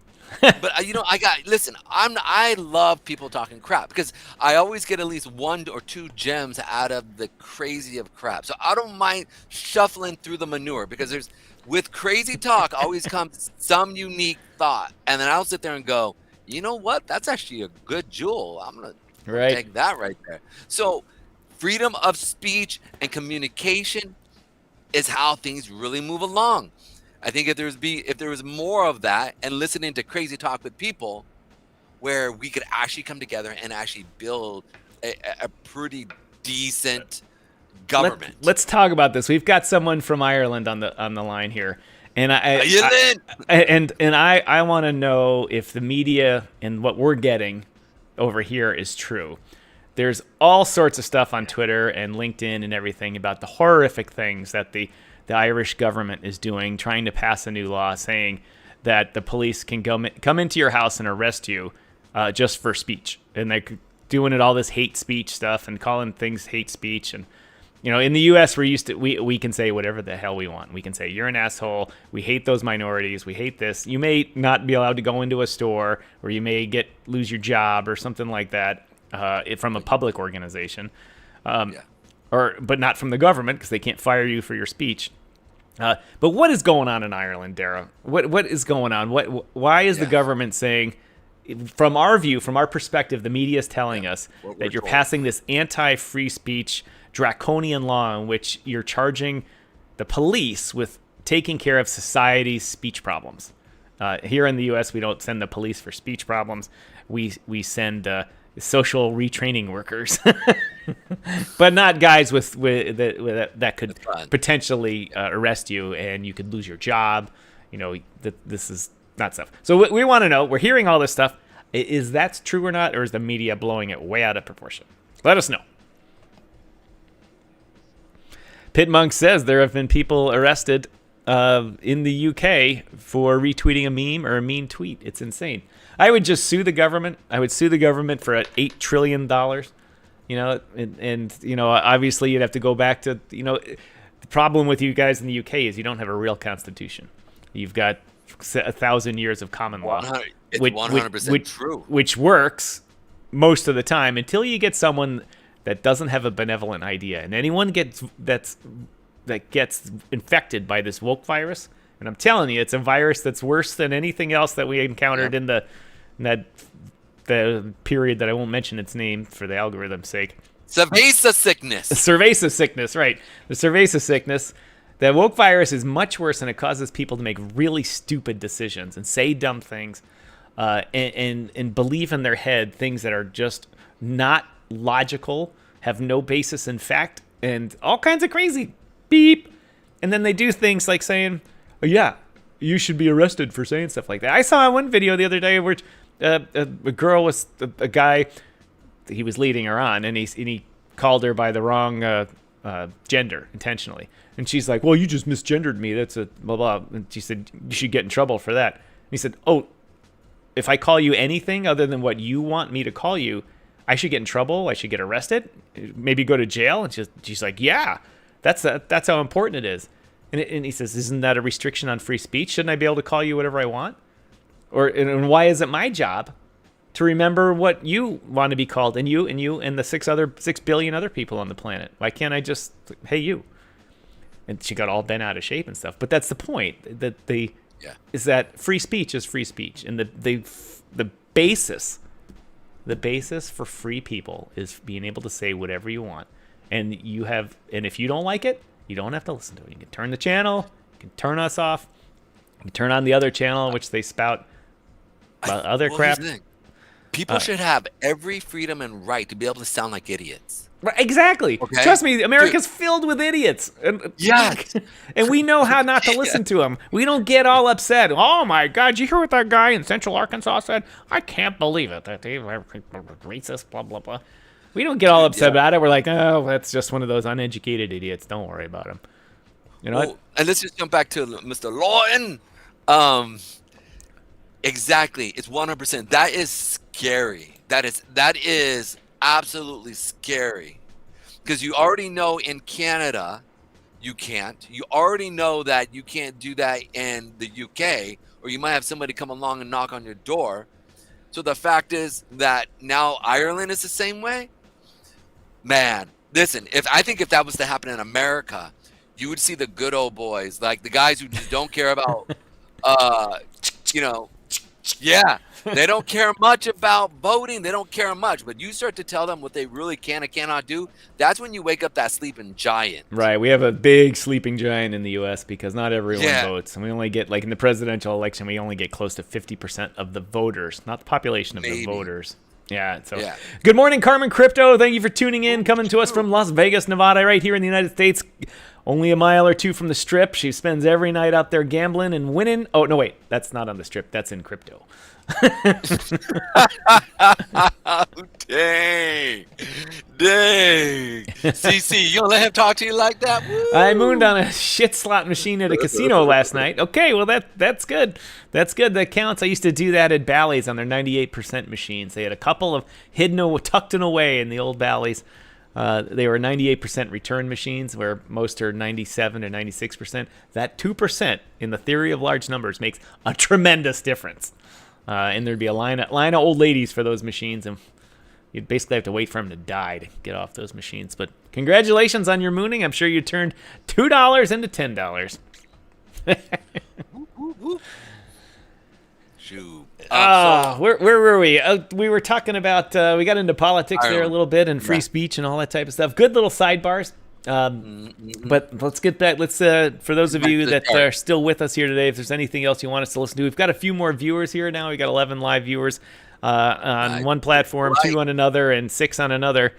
But I love people talking crap because I always get at least 1 or 2 gems out of the crazy of crap. So I don't mind shuffling through the manure because with crazy talk always comes some unique thought, and then I'll sit there and go, you know what? That's actually a good jewel. I'm gonna take that right there. So freedom of speech and communication is how things really move along. I think if there was more of that and listening to crazy talk with people where we could actually come together and actually build a pretty decent government. Let's talk about this. We've got someone from Ireland on the line here. And I want to know if the media and what we're getting over here is true. There's all sorts of stuff on Twitter and LinkedIn and everything about the horrific things that the Irish government is doing, trying to pass a new law saying that the police can come into your house and arrest you just for speech. And they're doing all this hate speech stuff and calling things hate speech. And, in the U.S., we can say whatever the hell we want. We can say, you're an asshole. We hate those minorities. We hate this. You may not be allowed to go into a store, or you may lose your job or something like that from a public organization. But not from the government because they can't fire you for your speech. But what is going on in Ireland, Dara? What is going on? Why is the government saying, from our view, from our perspective, the media is telling us that you're passing this anti-free speech draconian law in which you're charging the police with taking care of society's speech problems. Here in the U.S., we don't send the police for speech problems. We send social retraining workers, but not guys that could potentially arrest you and you could lose your job. This is not stuff. So we want to know. We're hearing all this stuff. Is that true or not, or is the media blowing it way out of proportion? Let us know. Pitmonk says there have been people arrested in the UK for retweeting a meme or a mean tweet. It's insane. I would just sue the government. I would sue the government for $8 trillion. Obviously you'd have to go back to, the problem with you guys in the UK is you don't have a real constitution. You've got 1,000 years of common law. It's 100% true. Which works most of the time until you get someone that doesn't have a benevolent idea. And anyone that gets infected by this woke virus, and I'm telling you, it's a virus that's worse than anything else that we encountered in the period that I won't mention its name for the algorithm's sake. Cerveza sickness. Cerveza sickness, right. The cerveza sickness. The woke virus is much worse, and it causes people to make really stupid decisions and say dumb things and believe in their head things that are just not logical, have no basis in fact, and all kinds of crazy beep. And then they do things like saying, oh, yeah, you should be arrested for saying stuff like that. I saw one video the other day where a girl was a guy, he was leading her on, and he called her by the wrong gender intentionally. And she's like, well, you just misgendered me. That's a blah, blah. And she said, you should get in trouble for that. And he said, oh, if I call you anything other than what you want me to call you, I should get in trouble. I should get arrested, maybe go to jail. And she's like, yeah, that's how important it is. And he says, isn't that a restriction on free speech? Shouldn't I be able to call you whatever I want? And why is it my job to remember what you want to be called, and you and the 6 billion other people on the planet? Why can't I just, hey, you? And she got all bent out of shape and stuff. But that's the point, that is that free speech is free speech, and the basis for free people is being able to say whatever you want, and if you don't like it, you don't have to listen to it. You can turn the channel, you can turn us off, you can turn on the other channel, which they spout about other crap. People should have every freedom and right to be able to sound like idiots. Right, exactly. Okay? Trust me, America's filled with idiots. Yes. And we know how not to listen to them. We don't get all upset. Oh, my God, did you hear what that guy in Central Arkansas said? I can't believe it. That they were racist, blah, blah, blah. We don't get all upset about it. We're like, oh, that's just one of those uneducated idiots. Don't worry about him. You know what? And let's just jump back to Mr. Lawton. Exactly. It's 100%. That is scary. That is absolutely scary. Because you already know in Canada, you can't. You already know that you can't do that in the UK, or you might have somebody come along and knock on your door. So the fact is that now Ireland is the same way. Man, listen, I think if that was to happen in America, you would see the good old boys, like the guys who just don't care about, they don't care much about voting. They don't care much. But you start to tell them what they really can and cannot do. That's when you wake up that sleeping giant. Right. We have a big sleeping giant in the U.S. because not everyone votes. And we only get, like in the presidential election, we only get close to 50% of the voters, not the population of the voters. Yeah. So, Good morning, Carmen Crypto. Thank you for tuning in, coming to us from Las Vegas, Nevada, right here in the United States. Only a mile or two from the Strip. She spends every night out there gambling and winning. Oh, no, wait. That's not on the Strip. That's in crypto. Dang. CC, you don't let him talk to you like that? Woo. I mooned on a shit slot machine at a casino last night. Okay, well, that's good. That's good. That counts. I used to do that at Bally's on their 98% machines. They had a couple of tucked away in the old Bally's. They were 98% return machines, where most are 97 or 96%. That 2% in the theory of large numbers makes a tremendous difference. And there'd be a line of old ladies for those machines, and you'd basically have to wait for them to die to get off those machines. But congratulations on your mooning. I'm sure you turned $2 into $10. Shoot. Where were we? We were talking about, we got into politics there a little bit, and free speech and all that type of stuff. Good little sidebars. But let's get back. For those of you that are still with us here today, if there's anything else you want us to listen to, we've got a few more viewers here now. We got 11 live viewers on one platform, 2 on another, and 6 on another.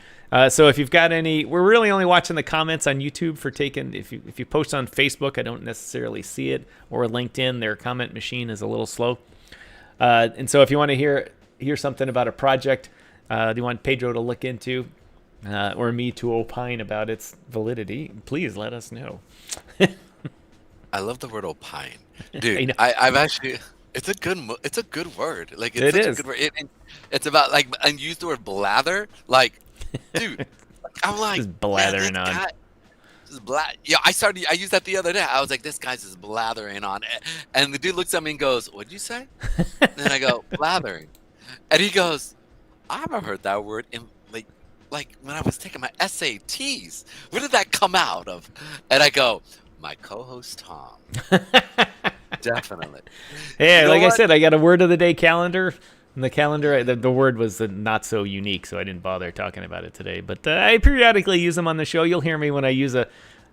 So if you've got any, we're really only watching the comments on YouTube for taking. If you post on Facebook, I don't necessarily see it, or LinkedIn, their comment machine is a little slow. And so if you want to hear something about a project, do you want Pedro to look into? Or me to opine about its validity, please let us know. I love the word opine, dude. I've actually, it's a good word. Like it's such a good word. It's about like, and use the word blather. Like, dude, I'm like just blathering on. I used that the other day. I was like, this guy's just blathering on it. And the dude looks at me and goes, "What'd you say?" And then I go, "Blathering," and he goes, "I haven't heard that word in like when I was taking my SATs. Where did that come out of?" And I go, "My co-host Tom." Definitely. Yeah, like I said, I got a word of the day calendar. And the calendar, the word was not so unique, so I didn't bother talking about it today. But I periodically use them on the show. You'll hear me when I use a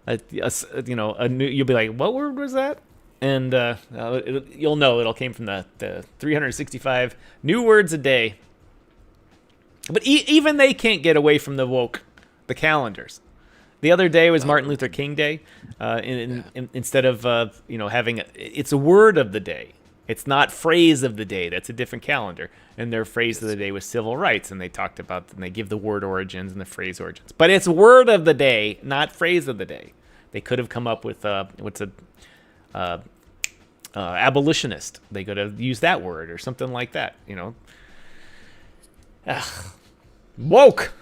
new. You'll be like, "What word was that?" And you'll know it'll came from the 365 new words a day. But even they can't get away from the calendars. The other day was Martin Luther King Day. Instead of having it's a word of the day. It's not phrase of the day. That's a different calendar. And their phrase of the day was civil rights, and they talked about, and they give the word origins and the phrase origins. But it's word of the day, not phrase of the day. They could have come up with abolitionist. They could have used that word or something like that. Woke.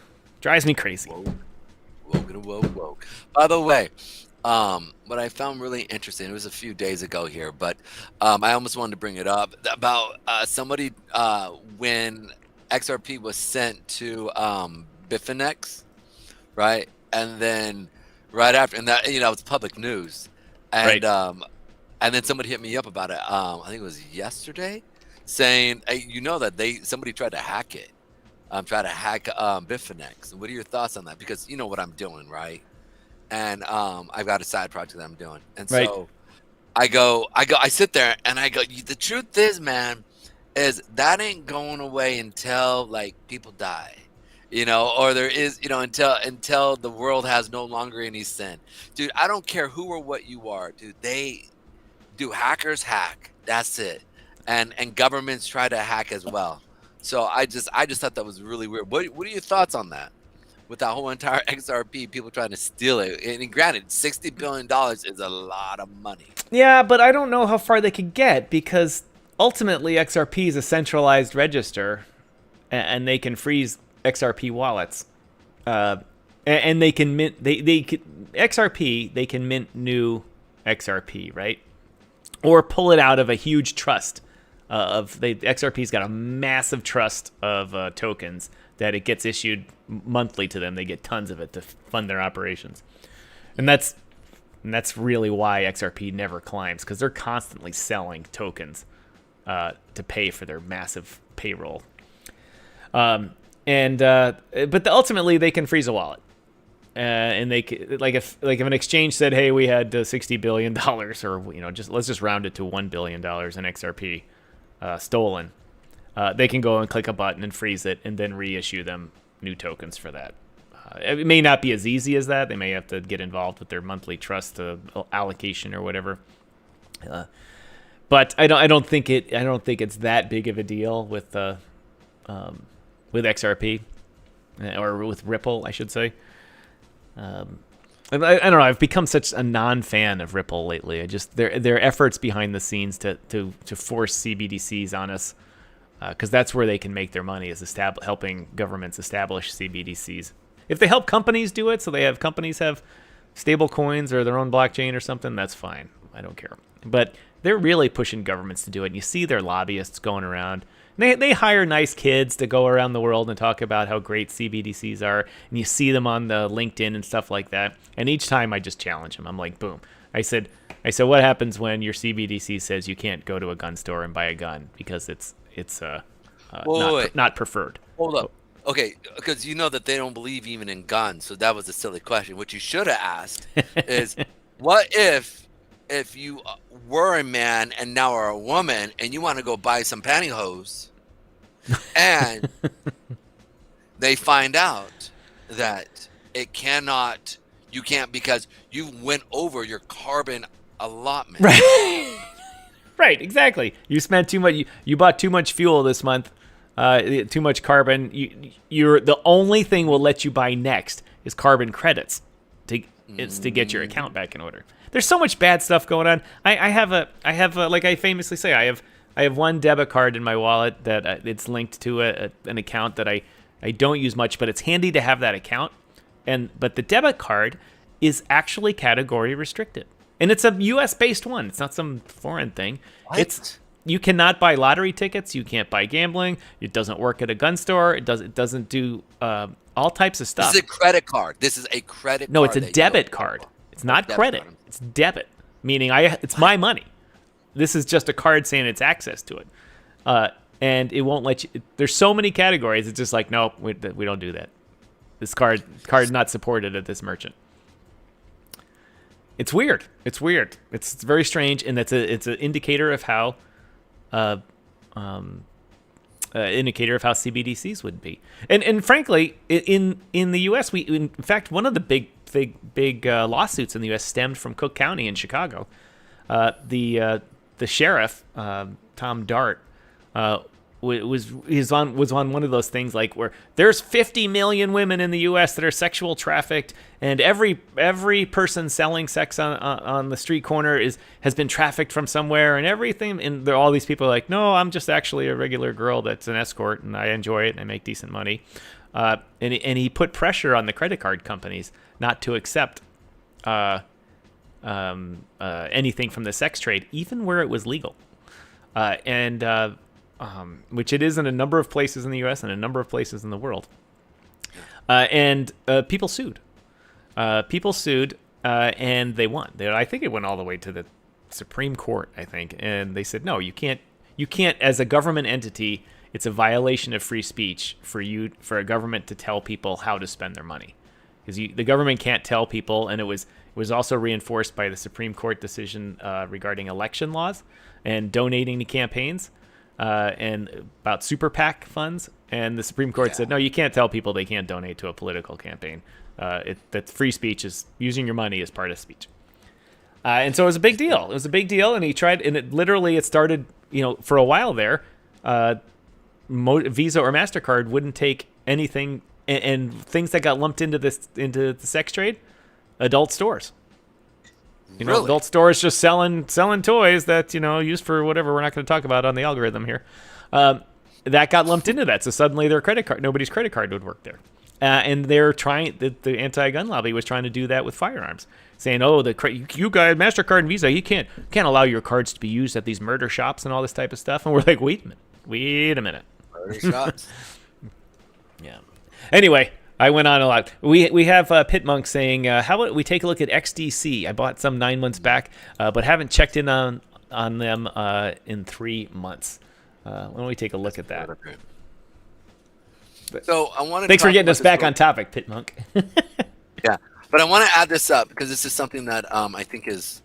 Drives me crazy. Woke. By the way, what I found really interesting, it was a few days ago here, but I almost wanted to bring it up about somebody when XRP was sent to Bitfinex, right? And then right after, and that, it's public news. And Right. and then somebody hit me up about it. I think it was yesterday, saying, hey, that somebody tried to hack it. Try to hack Bitfinex. What are your thoughts on that? Because you know what I'm doing, right? And I've got a side project that I'm doing, and Right. so I sit there and I go. The truth is, man, is that ain't going away until like people die, or there is, until the world has no longer any sin, dude. I don't care who or what you are, dude. They do hackers hack. That's it, and governments try to hack as well. So I just thought that was really weird. What are your thoughts on that? With that whole entire XRP, people trying to steal it. And granted, $60 billion is a lot of money. Yeah, but I don't know how far they could get because ultimately XRP is a centralized register, and they can freeze XRP wallets, and they can mint XRP. They can mint new XRP, right? Or pull it out of a huge trust XRP's got a massive trust of tokens that it gets issued monthly to them. They get tons of it to fund their operations, and that's really why XRP never climbs, because they're constantly selling tokens to pay for their massive payroll. But ultimately they can freeze a wallet. And they if an exchange said, "Hey, we had $60 billion, or let's just round it to $1 billion in XRP stolen," they can go and click a button and freeze it, and then reissue them new tokens for that. It may not be as easy as that. They may have to get involved with their monthly trust allocation or whatever. But I don't think it's that big of a deal with XRP, or with Ripple, I should say. I don't know. I've become such a non-fan of Ripple lately. I just their efforts behind the scenes to force CBDCs on us, because that's where they can make their money, is helping governments establish CBDCs. If they help companies do it, so companies have stable coins or their own blockchain or something, that's fine. I don't care. But they're really pushing governments to do it. And you see their lobbyists going around. They hire nice kids to go around the world and talk about how great CBDCs are, and you see them on the LinkedIn and stuff like that. And each time I just challenge them. I'm like, boom. I said, what happens when your CBDC says you can't go to a gun store and buy a gun because it's not preferred? Hold up. Okay, because you know that they don't believe even in guns, so that was a silly question. What you should have asked is, what if you were a man and now are a woman and you want to go buy some pantyhose, and they find out that you can't, because you went over your carbon allotment. Right. Right, exactly. You spent too much. You bought too much fuel this month. Too much carbon. You're the only thing will let you buy next is carbon credits to get your account back in order. There's so much bad stuff going on. I have like I famously say, I have one debit card in my wallet that it's linked to an account that I don't use much, but it's handy to have that account. But the debit card is actually category restricted, and it's a U.S. based one. It's not some foreign thing. What? You cannot buy lottery tickets. You can't buy gambling. It doesn't work at a gun store. It doesn't do all types of stuff. This is a credit card. This is a credit card. No, it's a debit card. It's not credit. It's debit, meaning it's my money. This is just a card saying it's access to it, and it won't let you. There's so many categories. It's just like, no, we don't do that. This card not supported at this merchant. It's weird. It's very strange, and it's an indicator of how. Indicator of how CBDCs would be, and frankly, in the U.S., in fact, one of the big lawsuits in the U.S. stemmed from Cook County in Chicago. The sheriff, Tom Dart, was on one of those things like where there's 50 million women in the U.S. that are sexual trafficked, and every person selling sex on the street corner has been trafficked from somewhere, and everything. And all these people are like, no, I'm just actually a regular girl that's an escort, and I enjoy it and I make decent money. And he put pressure on the credit card companies not to accept anything from the sex trade, even where it was legal. Which it is in a number of places in the U.S. and a number of places in the world. And people sued. And they won. I think it went all the way to the Supreme Court, I think. And they said, no, you can't, as a government entity, it's a violation of free speech for a government to tell people how to spend their money. Because the government can't tell people, and it was also reinforced by the Supreme Court decision regarding election laws and donating to campaigns. And about super PAC funds, and the Supreme Court said, no, you can't tell people they can't donate to a political campaign. That free speech is using your money as part of speech. And so it was a big deal. It was a big deal, and he tried, and it started, for a while there, Visa or MasterCard wouldn't take anything, and things that got lumped into the sex trade, adult stores. Really? Adult stores just selling toys that, used for whatever we're not going to talk about on the algorithm here. That got lumped into that. So suddenly nobody's credit card would work there. And they're trying, the anti-gun lobby was trying to do that with firearms, saying, oh, you guys, MasterCard and Visa, you can't allow your cards to be used at these murder shops and all this type of stuff. And we're like, wait a minute. Murder shops? Yeah. Anyway, I went on a lot. We have Pitmonk saying, how about we take a look at XDC? I bought some 9 months back, but haven't checked in on them in 3 months. Why don't we take a look at that? So I wanted. Thanks for getting us back on topic, Pitmonk. Yeah, but I want to add this up because this is something that I think is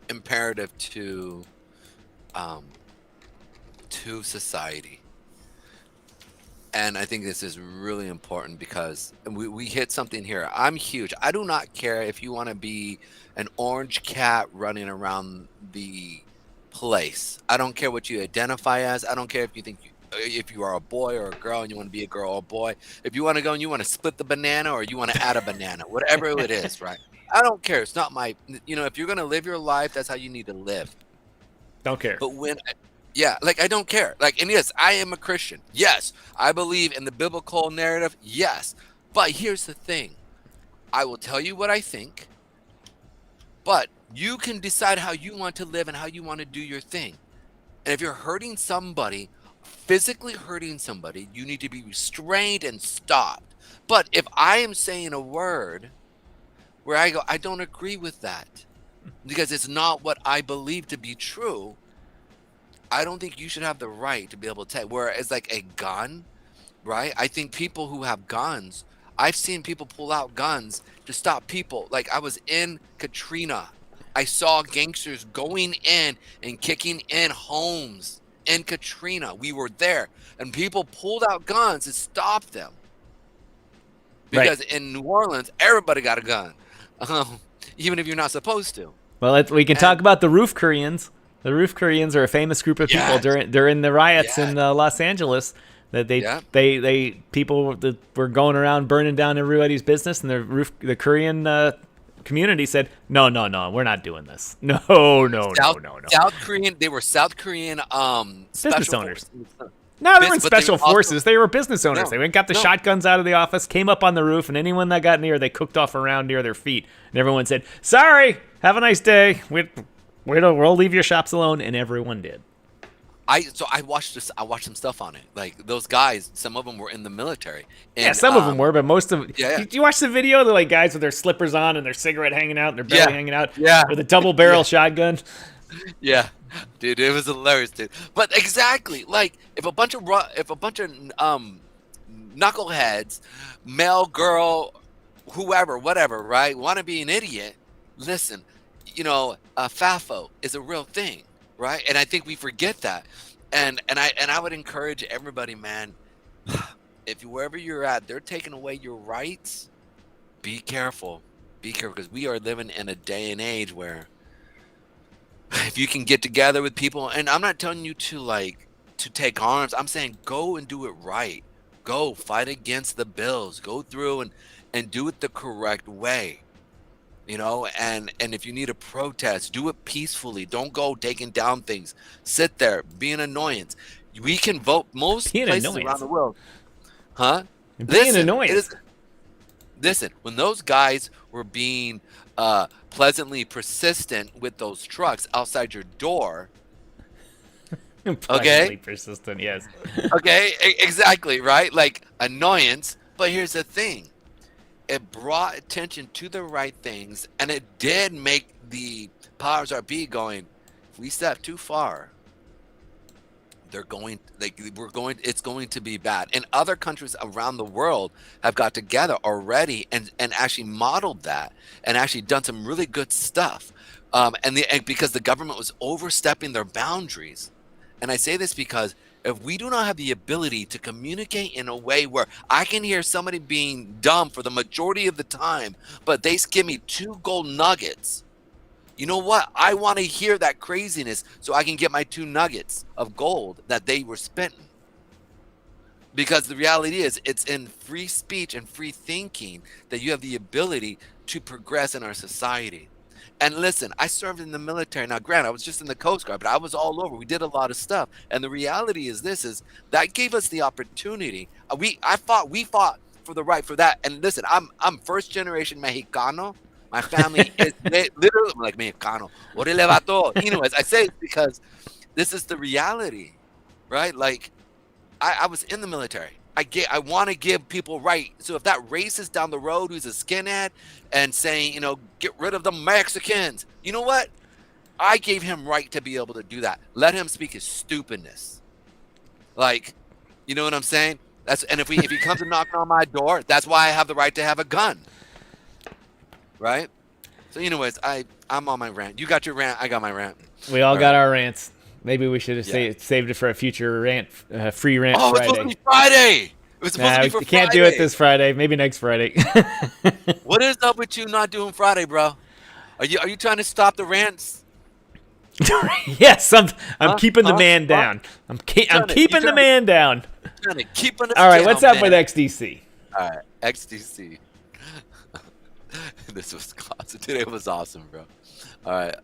imperative to society. And I think this is really important because we hit something here. I'm huge. I do not care if you want to be an orange cat running around the place. I don't care what you identify as. I don't care if you think if you are a boy or a girl and you want to be a girl or a boy. If you want to go and you want to split the banana or you want to add a banana, whatever it is, right? I don't care. It's not my, if you're going to live your life, that's how you need to live. Don't care. But yeah, I don't care. And yes, I am a Christian. Yes, I believe in the biblical narrative. Yes. But here's the thing. I will tell you what I think, but you can decide how you want to live and how you want to do your thing. And if you're hurting somebody, physically hurting somebody, you need to be restrained and stopped. But if I am saying a word where I go, I don't agree with that because it's not what I believe to be true, I don't think you should have the right to be able to take. Whereas like a gun, right? I think people who have guns, I've seen people pull out guns to stop people. Like I was in Katrina. I saw gangsters going in and kicking in homes in Katrina. We were there. And people pulled out guns to stop them. Because in New Orleans, everybody got a gun. Even if you're not supposed to. Well, we can talk about the Roof Koreans. The Roof Koreans are a famous group of people during the riots in Los Angeles. That people that were going around burning down everybody's business, and the Korean community said, no, we're not doing this. No. South Korean, they were South Korean business owners. No, they weren't special forces. They were business owners. They went and got the shotguns out of the office, came up on the roof, and anyone that got near, they cooked off around near their feet. And everyone said, sorry, have a nice day. We'll leave your shops alone, and everyone did. I watched some stuff on it. Like those guys, some of them were in the military. And, yeah, some of them were, but most of them. Yeah. Did you watch the video? They're like guys with their slippers on and their cigarette hanging out, and their belly hanging out, with a double barrel shotgun. Yeah, dude, it was hilarious, dude. But exactly, like if a bunch of knuckleheads, male, girl, whoever, whatever, right, want to be an idiot. Listen, FAFO is a real thing, right? And I think we forget that. And I would encourage everybody, man, if wherever you're at, they're taking away your rights. Be careful, because we are living in a day and age where if you can get together with people, and I'm not telling you to to take arms. I'm saying go and do it right. Go fight against the bills. Go through and do it the correct way. You know, and if you need a protest, do it peacefully. Don't go taking down things. Sit there, be an annoyance. We can vote most Be an places annoyance. around the world. Huh? Be an annoyance. Listen, when those guys were being pleasantly persistent with those trucks outside your door, Pleasantly persistent, yes. okay, exactly, right? Like annoyance. But here's the thing. It brought attention to the right things, and it did make the powers that be going, if we step too far, they're going, it's going to be bad. And other countries around the world have got together already and actually modeled that and actually done some really good stuff. And because the government was overstepping their boundaries. And I say this because if we do not have the ability to communicate in a way where I can hear somebody being dumb for the majority of the time, but they give me 2 gold nuggets, you know what? I want to hear that craziness so I can get my 2 nuggets of gold that they were spending. Because the reality is, it's in free speech and free thinking that you have the ability to progress in our society. And listen, I served in the military. Now, granted, I was just in the Coast Guard, but I was all over. We did a lot of stuff. And the reality is that gave us the opportunity. We fought for the right for that. And listen, I'm first generation Mexicano. My family is literally like Mexicano. Orale vato. Anyways, I say it because this is the reality, right? Like, I was in the military. I want to give people right. So if that racist down the road who's a skinhead and saying, get rid of the Mexicans, you know what? I gave him right to be able to do that. Let him speak his stupidness. Like, you know what I'm saying? And if he comes and knocking on my door, that's why I have the right to have a gun. Right? So anyways, I'm on my rant. You got your rant, I got my rant. We all got our rants. Maybe we should have saved it for a future rant, free rant Friday. Oh, it's supposed to be Friday. It was supposed to be for we can't Friday. Do it this Friday. Maybe next Friday. What is up with you not doing Friday, bro? Are you trying to stop the rants? Yes, I'm keeping the man down. I'm keeping the man down. Trying to keep All right, what's up with XDC? All right, XDC. This was awesome. Today was awesome, bro. All right,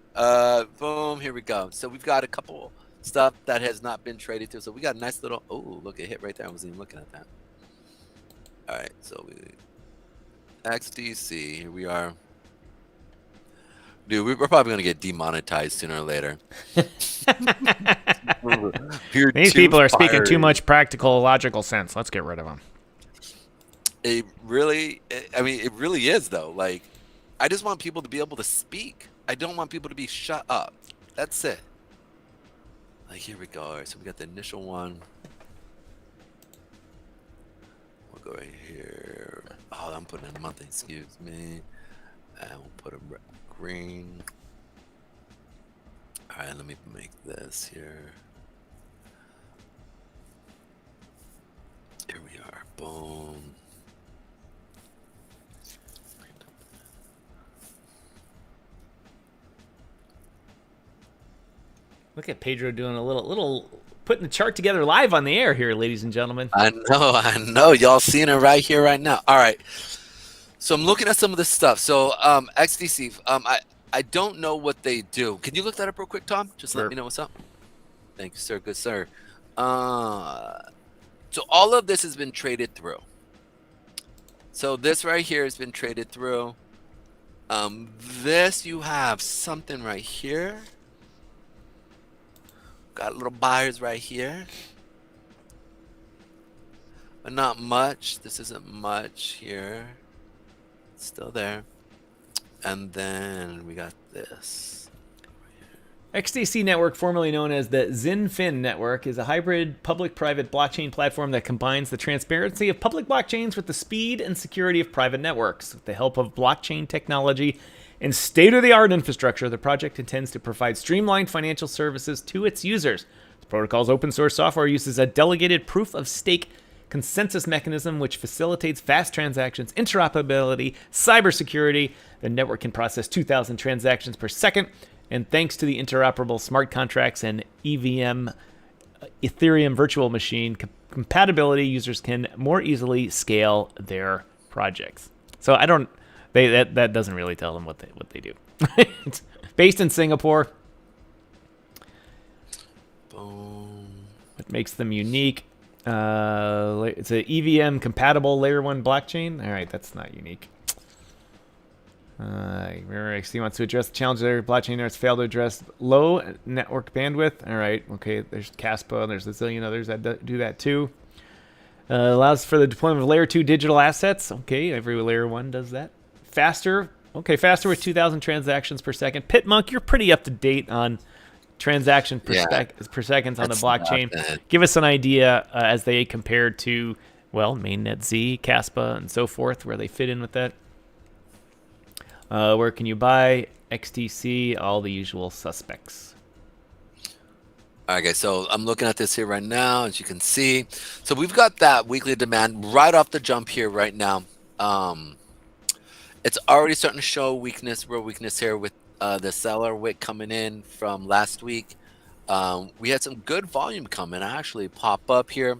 boom, here we go. So we've got a couple stuff that has not been traded to. So we got a nice little, oh, look, it hit right there. I wasn't even looking at that. All right, so XDC, here we are. Dude, we're probably going to get demonetized sooner or later. These people are speaking too much practical, logical sense. Let's get rid of them. It really is, though. Like, I just want people to be able to speak. I don't want people to be shut up. That's it. Like, here we go. All right, so we got the initial one. We'll go right here. Oh, I'm putting in a month, excuse me. And we'll put a green. All right, let me make this here. Here we are. Boom. Look at Pedro doing a little putting the chart together live on the air here, ladies and gentlemen. I know. Y'all seeing it right here, right now. All right. So I'm looking at some of this stuff. So XDC, I don't know what they do. Can you look that up real quick, Tom? Just let me know what's up. Thank you, sir. Good sir. So all of this has been traded through. So this right here has been traded through. This you have something right here. Got little buyers right here. But not much. This isn't much here. It's still there. And then we got this. XDC Network, formerly known as the XinFin Network, is a hybrid public-private blockchain platform that combines the transparency of public blockchains with the speed and security of private networks. With the help of blockchain technology and state-of-the-art infrastructure, the project intends to provide streamlined financial services to its users. The protocol's open-source software uses a delegated proof-of-stake consensus mechanism which facilitates fast transactions, interoperability, cybersecurity. The network can process 2,000 transactions per second, and thanks to the interoperable smart contracts and EVM Ethereum virtual machine compatibility, users can more easily scale their projects. So I don't, that doesn't really tell them what they do. It's based in Singapore. Boom. What makes them unique? It's a EVM compatible layer 1 blockchain. All right, that's not unique. XT wants to address the challenge there. Blockchain networks fail to address low network bandwidth. All right, okay. There's Caspa. There's a zillion others that do that too. Allows for the deployment of layer 2 digital assets. Okay, every layer 1 does that. Faster. Okay, faster with 2,000 transactions per second. Pitmonk, you're pretty up to date on transaction per seconds on the blockchain. Give us an idea as they compare to, well, mainnet Z, Caspa, and so forth, where they fit in with that. Where can you buy? XTC, all the usual suspects. All right, guys, so I'm looking at this here right now, as you can see. So we've got that weekly demand right off the jump here right now. It's already starting to show weakness, real weakness here with the seller wick coming in from last week. We had some good volume coming, actually pop up here,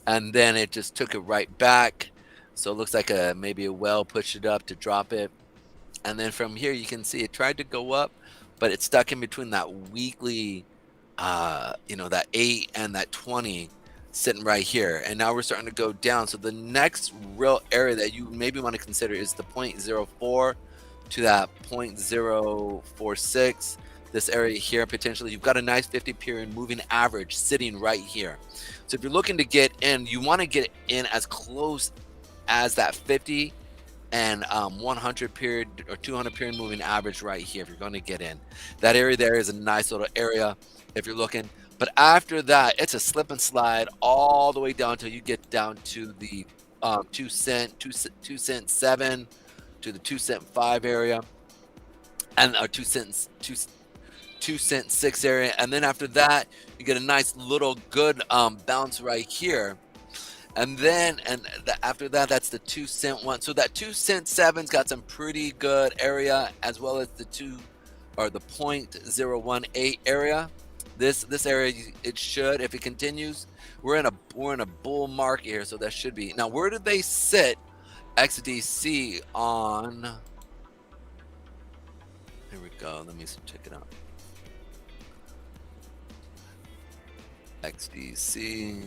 and then it just took it right back. So it looks like maybe a whale pushed it up to drop it. And then from here, you can see it tried to go up, but it's stuck in between that weekly, that 8 and that 20 sitting right here. And now we're starting to go down. So the next real area that you maybe want to consider is the 0.04 to that 0.046. This area here, potentially, you've got a nice 50-period moving average sitting right here. So if you're looking to get in, you want to get in as close as that 50 and 100 period or 200 period moving average right here if you're going to get in. That area there is a nice little area if you're looking. But after that, it's a slip and slide all the way down until you get down to the 2 cent 7 to the 2 cent 5 area, and 2 cent 6 area. And then after that, you get a nice little good bounce right here. And then, after that, that's the 2 cent one. So that 2 cent 7's got some pretty good area, as well as the 0.018 area. This area, it should, if it continues, we're in a bull market here, so that should be. Now, where did they sit XDC on? Here we go. Let me check it out. XDC.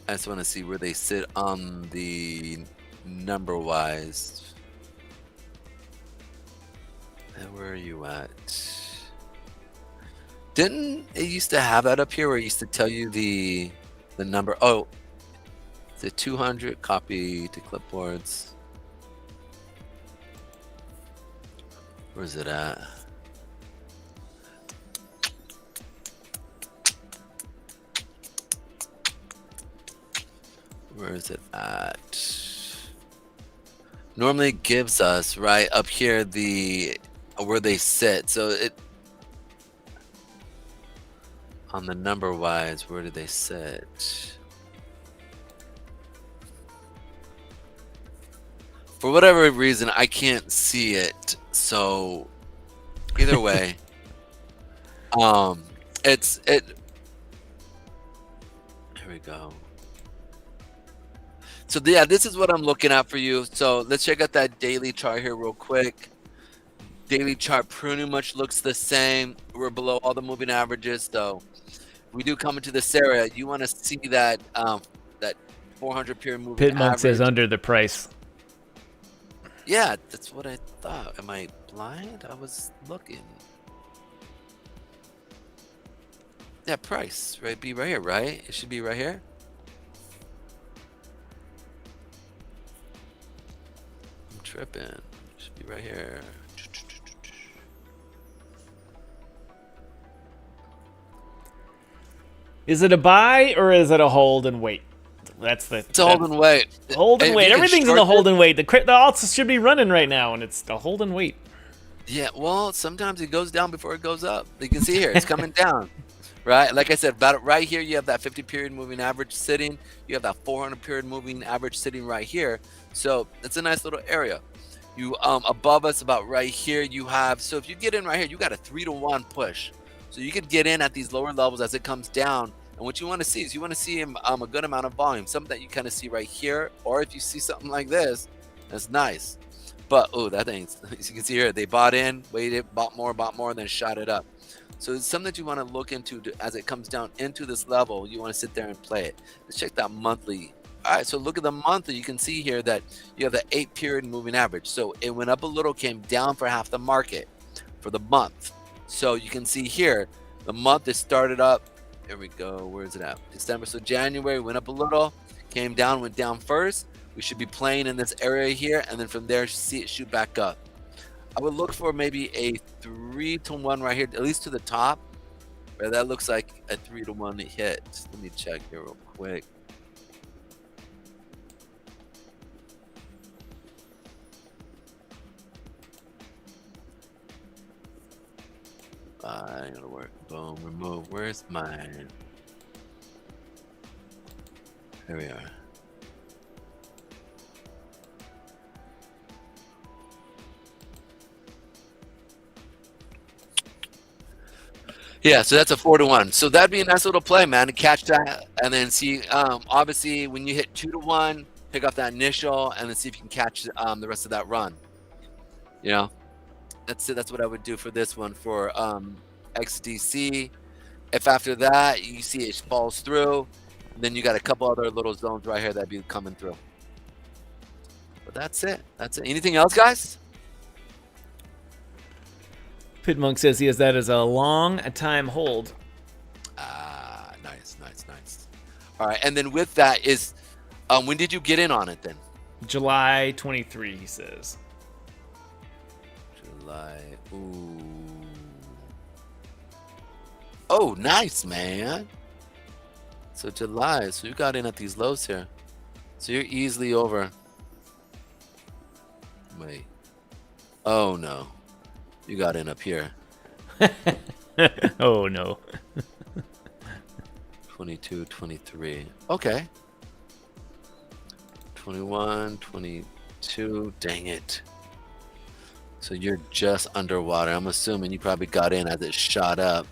I just want to see where they sit on the number wise. And where are you at? Didn't it used to have that up here where it used to tell you the number? Oh, the 200 copy to clipboards. Where's it at? Where is it at? Normally it gives us right up here where they sit. So it on the number wise, where do they sit? For whatever reason, I can't see it. So either way, here we go. So yeah, this is what I'm looking at for you. So let's check out that daily chart here real quick. Daily chart pretty much looks the same. We're below all the moving averages, though. We do come into this area. You want to see that that 400 period moving Pitmonk average. says under the price. Yeah, that's what I thought. Am I blind? I was looking. Yeah, price, right? Be right here, right? It should be right here. I'm tripping. It should be right here. Is it a buy or is it a hold and wait? It's a hold and wait. Hold and wait. Everything's in the hold and wait. The alts should be running right now, and it's the hold and wait. Yeah, well, sometimes it goes down before it goes up. You can see here, it's coming down, right? Like I said, about right here, you have that 50-period moving average sitting. You have that 400-period moving average sitting right here. So it's a nice little area. You above us about right here, you have, so if you get in right here, you got a 3-to-1 push. So you could get in at these lower levels as it comes down. And what you want to see is you want to see a good amount of volume, something that you kind of see right here. Or if you see something like this, that's nice. But, oh, that thing, as you can see here, they bought in, waited, bought more, then shot it up. So it's something that you want to look into as it comes down into this level. You want to sit there and play it. Let's check that monthly. All right, so look at the monthly. You can see here that you have the 8-period moving average. So it went up a little, came down for half the market for the month. So you can see here, the month is started up. Here we go. Where is it at? December. So January went up a little, came down, went down first. We should be playing in this area here, and then from there, see it shoot back up. I would look for maybe a 3-to-1 right here, at least to the top, where that looks like a 3-to-1 hit. Let me check here real quick. I gotta work. Boom, remove. Where's mine? Here we are. Yeah, so that's a 4-to-1. So that'd be a nice little play, man, to catch that and then see. Obviously, when you hit 2-to-1, pick up that initial and then see if you can catch the rest of that run. You know, that's it. That's what I would do for this one for XDC. If after that you see it falls through, then you got a couple other little zones right here that'd be coming through. But that's it. That's it. Anything else, guys? Pitmonk says he has that as a long time hold. Ah, nice. All right, and then with that is, when did you get in on it then? July 23, he says. July. Ooh. Oh, nice, man. So July. So you got in at these lows here. So you're easily over. Wait. Oh no. You got in up here. Oh no. 22, 23. Okay. 21, 22. Dang it. So you're just underwater. I'm assuming you probably got in as it shot up.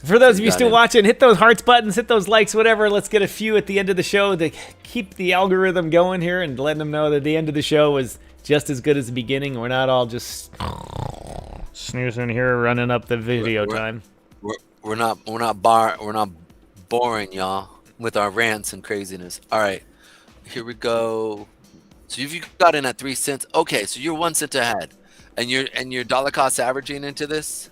For those of you still watching, hit those hearts buttons, hit those likes, whatever. Let's get a few at the end of the show to keep the algorithm going here and letting them know that the end of the show was just as good as the beginning. We're not all just snoozing here, running up the video time. We're not boring y'all with our rants and craziness. All right, here we go. So if you got in at 3 cents, okay, so you're 1 cent ahead, and you're dollar cost averaging into this.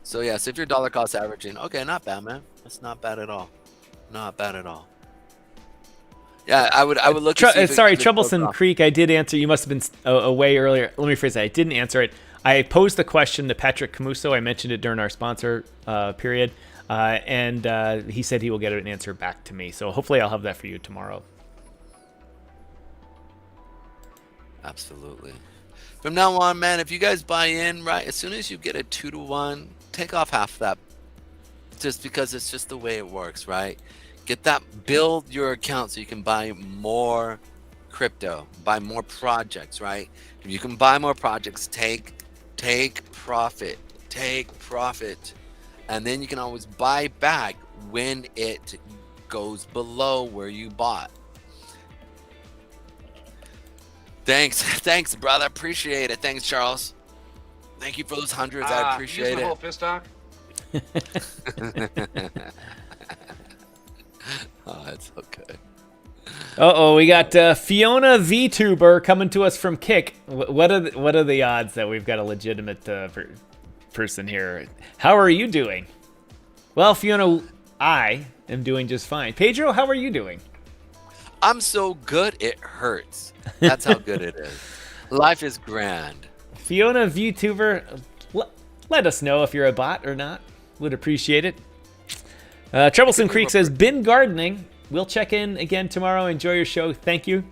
So yeah, so if you're dollar cost averaging, okay, not bad, man. That's not bad at all. Not bad at all. Yeah, I would look. Sorry, Troublesome Creek. I did answer. You must have been away earlier. Let me rephrase that. I didn't answer it. I posed the question to Patrick Camuso. I mentioned it during our sponsor period, and he said he will get an answer back to me. So hopefully I'll have that for you tomorrow. Absolutely. From now on, man, if you guys buy in, right, as soon as you get a 2-to-1, take off half that, just because it's just the way it works, right? Get that, build your account so you can buy more crypto, buy more projects, right? If you can buy more projects, take profit, and then you can always buy back when it goes below where you bought. Thanks, brother. Appreciate it. Thanks, Charles. Thank you for those hundreds. I appreciate use it. My whole fist talk. Oh, that's okay. Uh-oh, we got Fiona VTuber coming to us from Kick. What are the odds that we've got a legitimate person here? How are you doing? Well, Fiona, I am doing just fine. Pedro, how are you doing? I'm so good it hurts. That's how good it is. Life is grand. Fiona VTuber, let us know if you're a bot or not. Would appreciate it. Troublesome Creek says, been gardening. We'll check in again tomorrow. Enjoy your show. Thank you.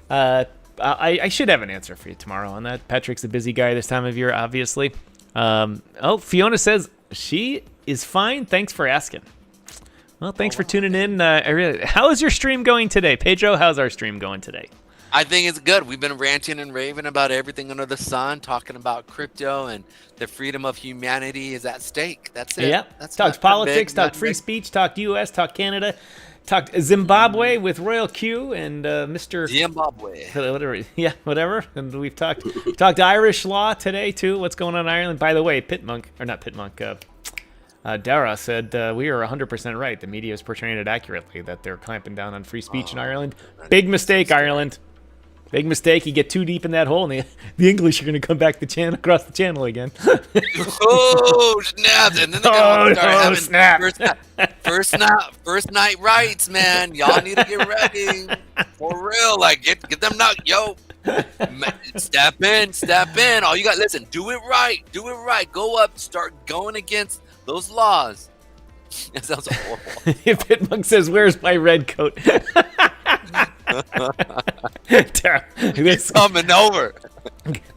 I should have an answer for you tomorrow on that. Patrick's a busy guy this time of year, obviously. Fiona says she is fine. Thanks for asking. Well, thanks for tuning in. How is your stream going today? Pedro, how's our stream going today? I think it's good. We've been ranting and raving about everything under the sun, talking about crypto and the freedom of humanity is at stake. That's it. Yeah. That's Talked nothing politics, big, talked nothing free big. speech, talked U.S., talked Canada, talked Zimbabwe with Royal Q and Mr. Zimbabwe. Whatever, yeah, whatever. And we've talked Irish law today too. What's going on in Ireland? By the way, Dara said we are 100% right. The media is portraying it accurately that they're clamping down on free speech in Ireland. Big mistake, Ireland. Big mistake. You get too deep in that hole, and the English are going to come back across the channel again. Oh snap! And then they're gonna start having snap. first night rights, man. Y'all need to get ready for real. Like get them knocked, yo. Step in. All you got, listen, do it right. Go up, start going against those laws. That sounds horrible. Pitmonk says, "Where's my red coat?" He's coming over.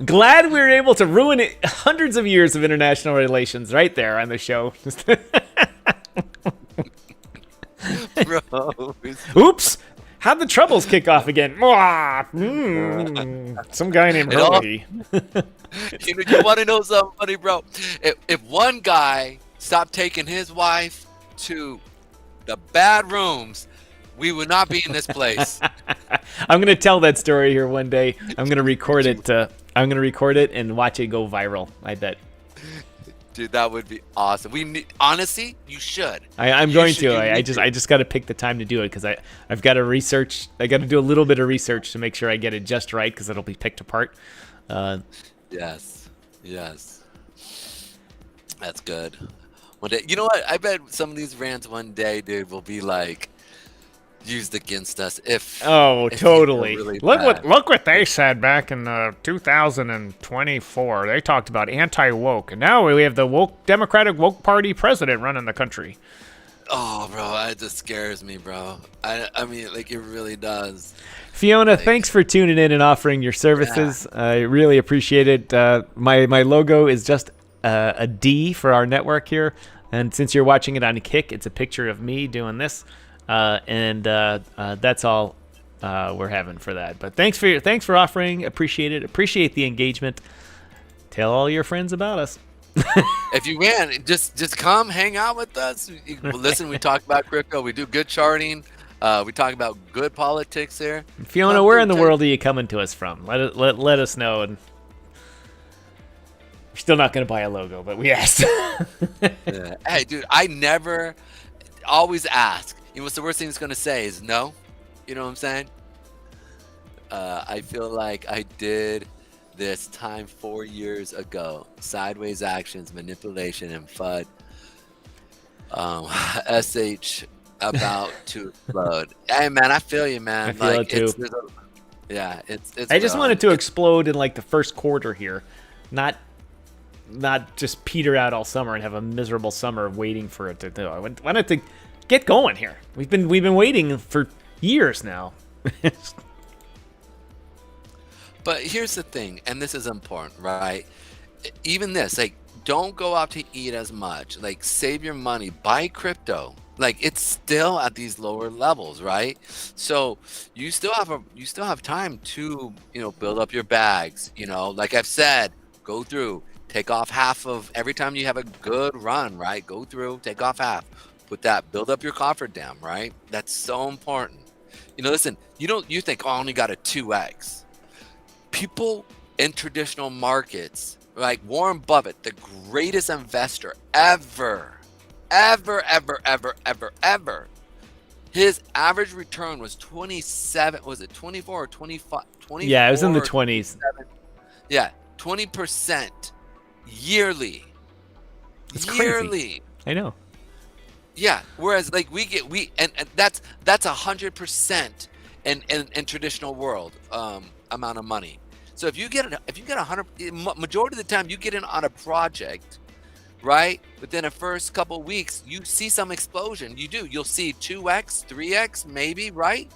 Glad we were able to ruin hundreds of years of international relations right there on the show. Bro. Oops. How'd the troubles kick off again? Some guy named Hurley. You want to know something funny, bro? If one guy stopped taking his wife to the bad rooms, we would not be in this place. I'm gonna tell that story here one day. I'm gonna record it. I'm gonna record it and watch it go viral. I bet. Dude, that would be awesome. Honestly, you should. I'm going to. I just got to pick the time to do it because I've got to research. I got to do a little bit of research to make sure I get it just right because it'll be picked apart. Yes. That's good. One day, you know what? I bet some of these rants one day, dude, will be like used against us if totally. Really look what they said back in 2024. They talked about anti-woke, and now we have the Democratic woke party president running the country. Oh, bro, it just scares me, bro. I mean, like, it really does. Fiona, thanks for tuning in and offering your services. Yeah. I really appreciate it. My logo is just a D for our network here, and since you're watching it on Kick, it's a picture of me doing this. That's all we're having for that. But thanks for offering. Appreciate it. Appreciate the engagement. Tell all your friends about us. If you can, just come hang out with us. Listen, we talk about crypto. We do good charting. We talk about good politics here. Fiona, where in the world are you coming to us from? Let us know. And we're still not going to buy a logo, but we asked. Yeah. Hey, dude, I never always ask. You know, what's the worst thing it's going to say is no. You know what I'm saying? I feel like I did this time 4 years ago. Sideways actions, manipulation, and FUD. SH about to explode. Hey, man, I feel you, man. I feel like, it too. It's I just wanted to explode in like the first quarter here. Not just peter out all summer and have a miserable summer waiting for it to do. I wanted to get going here. We've been waiting for years now. But here's the thing, and this is important, right? Even this, like, don't go out to eat as much. Like, save your money, buy crypto. Like, it's still at these lower levels, right? So you still have time to, build up your bags. Like I've said, go through, take off half of every time you have a good run, right? Go through, take off half. Put that, build up your cofferdam, right? That's so important. Listen, you think, oh, I only got a 2x. People in traditional markets, like Warren Buffett, the greatest investor ever, his average return was 27. Was it 24 or 25? 24, yeah, it was in the 20s. Yeah, 20% yearly. That's yearly. Crazy. I know. Yeah, whereas like and that's 100% in traditional world amount of money. So if you get 100, majority of the time you get in on a project, right? Within the first couple of weeks, you see some explosion. You'll see 2x, 3x, maybe, right?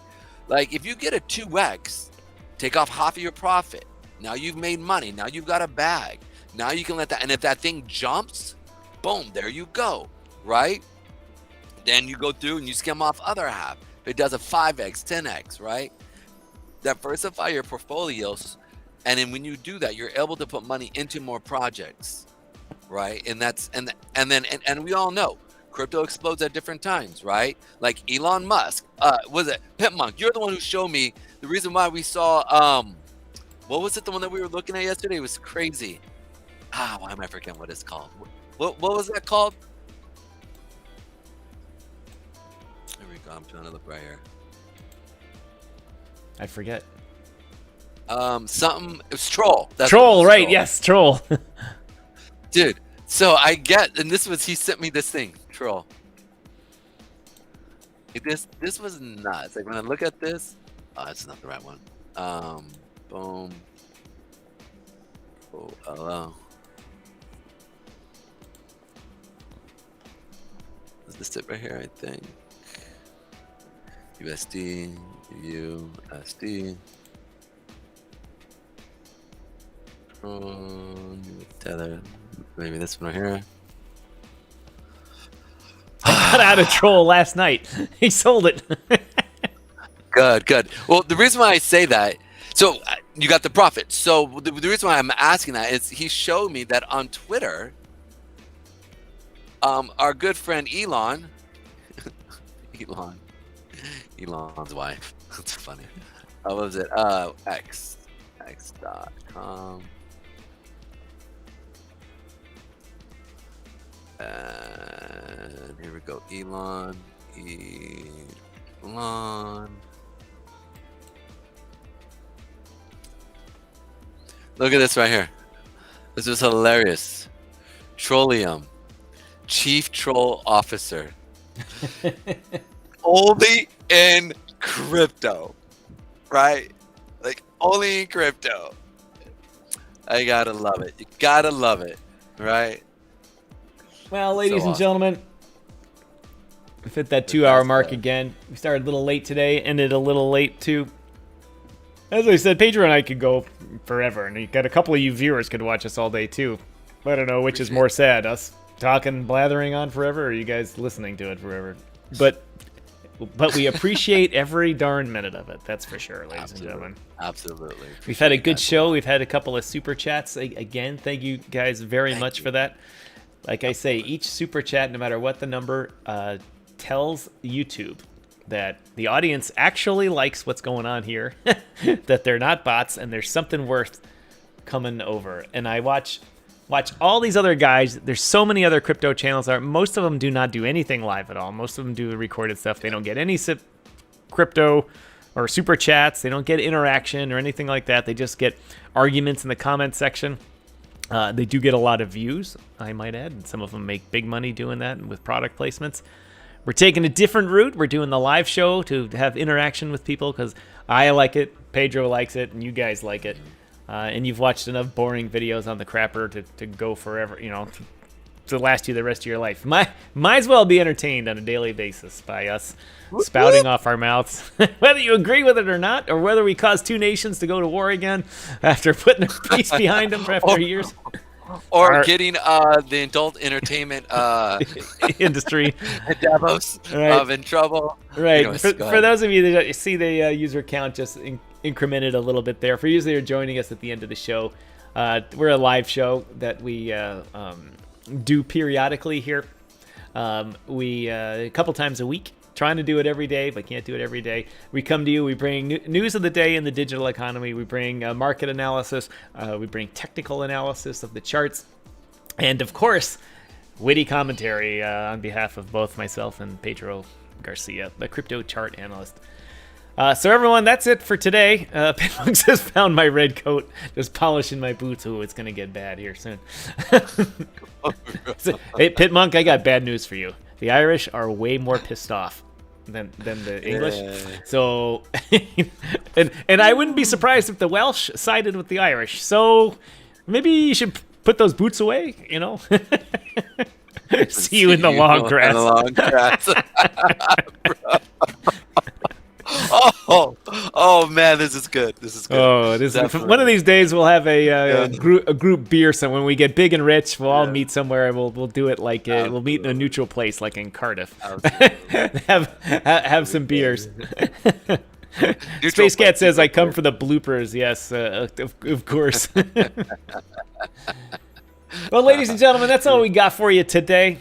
Like if you get a 2x, take off half of your profit. Now you've made money. Now you've got a bag. Now you can let that. And if that thing jumps, boom, there you go, right? Then you go through and you skim off other half. If it does a 5x, 10x, right? diversify your portfolios, and then when you do that, you're able to put money into more projects, right? And that's and we all know crypto explodes at different times, right? Like Elon Musk, was it Pitmonk? You're the one who showed me the reason why we saw what was it, the one that we were looking at yesterday? It was crazy. Why am I forgetting what it's called? What was that called? Here we go. I'm trying to look right here. I forget. Something. It was Troll. That's Troll, right? Troll. Yes, Troll. Dude. So I get, and he sent me this thing, Troll. This was nuts. Like when I look at this, it's not the right one. Boom. Oh, hello. Is this it right here? I think. USD. Tether. Maybe this one right here. I got out of Troll last night. He sold it. Good. Well, the reason why I say that, so you got the profit. So the reason why I'm asking that is he showed me that on Twitter, our good friend Elon's wife. That's funny. What was it? X.com. And here we go. Elon. Look at this right here. This is hilarious. Trollium. Chief Troll Officer. Only in crypto. Right? Like, only in crypto. I gotta love it. You gotta love it. Right? Well, ladies and awesome. gentlemen, we hit that 2-hour mark again. We started a little late today, ended a little late too. As I said, Pedro and I could go forever, and you got a couple of you viewers could watch us all day too. I don't know which is more sad, us talking, blathering on forever, or you guys listening to it forever. But we appreciate every darn minute of it. That's for sure, ladies and gentlemen. Absolutely. We've had a good show. We've had a couple of super chats. Again, thank you guys very much for that. Like I say, each super chat, no matter what the number, tells YouTube that the audience actually likes what's going on here, that they're not bots, and there's something worth coming over. And I watch all these other guys. There's so many other crypto channels. Most of them do not do anything live at all. Most of them do recorded stuff. They don't get any crypto or super chats. They don't get interaction or anything like that. They just get arguments in the comment section. They do get a lot of views, I might add, and some of them make big money doing that with product placements. We're taking a different route. We're doing the live show to have interaction with people because I like it, Pedro likes it, and you guys like it. And you've watched enough boring videos on the crapper to go forever, to last you the rest of your life. Might as well be entertained on a daily basis by us spouting off our mouths, whether you agree with it or not, or whether we cause two nations to go to war again after putting a peace behind them after years. Or getting the adult entertainment industry Davos in trouble. Right. Anyways, for those of you that see the user count just incremented a little bit there. For you that are joining us at the end of the show, we're a live show that we do periodically here. We a couple times a week. Trying to do it every day, but can't do it every day. We come to you, we bring news of the day in the digital economy, we bring market analysis, we bring technical analysis of the charts, and of course, witty commentary on behalf of both myself and Pedro Garcia, the crypto chart analyst. So everyone, that's it for today. Pitmonk has found my red coat, just polishing my boots. Ooh, it's going to get bad here soon. Hey, Pitmonk, I got bad news for you. The Irish are way more pissed off than the English. Yeah. So, and I wouldn't be surprised if the Welsh sided with the Irish. So maybe you should put those boots away, See you in the long grass. Oh man, this is good. This is good. Oh, one of these days we'll have a group beer. So when we get big and rich, we'll all meet somewhere. And we'll do it like we'll meet in a neutral place, like in Cardiff. have some beers. Neutral Space Cat says, point. I come for the bloopers. Yes, of course. Well, ladies and gentlemen, that's all we got for you today.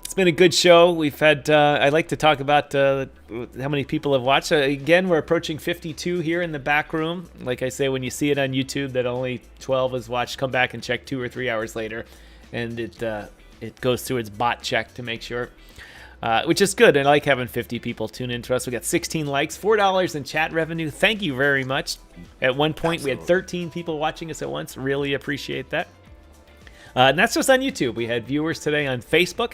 It's been a good show. We've had, I like to talk about how many people have watched. Again, we're approaching 52 here in the back room. Like I say, when you see it on YouTube that only 12 has watched, come back and check 2 or 3 hours later. And it goes through its bot check to make sure, which is good. And I like having 50 people tune into us. We got 16 likes, $4 in chat revenue. Thank you very much. At one point, we had 13 people watching us at once. Really appreciate that. And that's just on YouTube. We had viewers today on Facebook.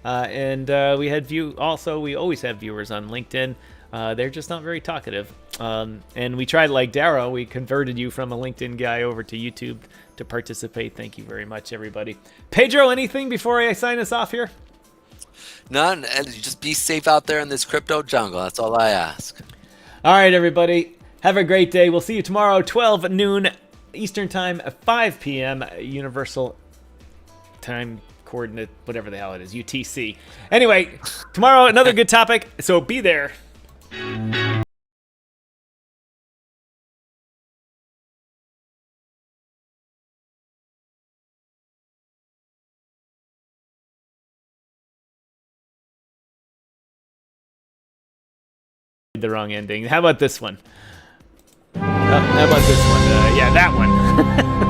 And we had we always have viewers on LinkedIn. They're just not very talkative. And we tried, like Darrow, we converted you from a LinkedIn guy over to YouTube to participate. Thank you very much, everybody. Pedro, anything before I sign us off here? None. And just be safe out there in this crypto jungle. That's all I ask. All right, everybody. Have a great day. We'll see you tomorrow, 12 noon Eastern Time, 5 p.m. Universal Time Coordinate, whatever the hell it is, UTC. Anyway, tomorrow, another good topic, so be there. The wrong ending. How about this one? How about this one? Yeah, that one.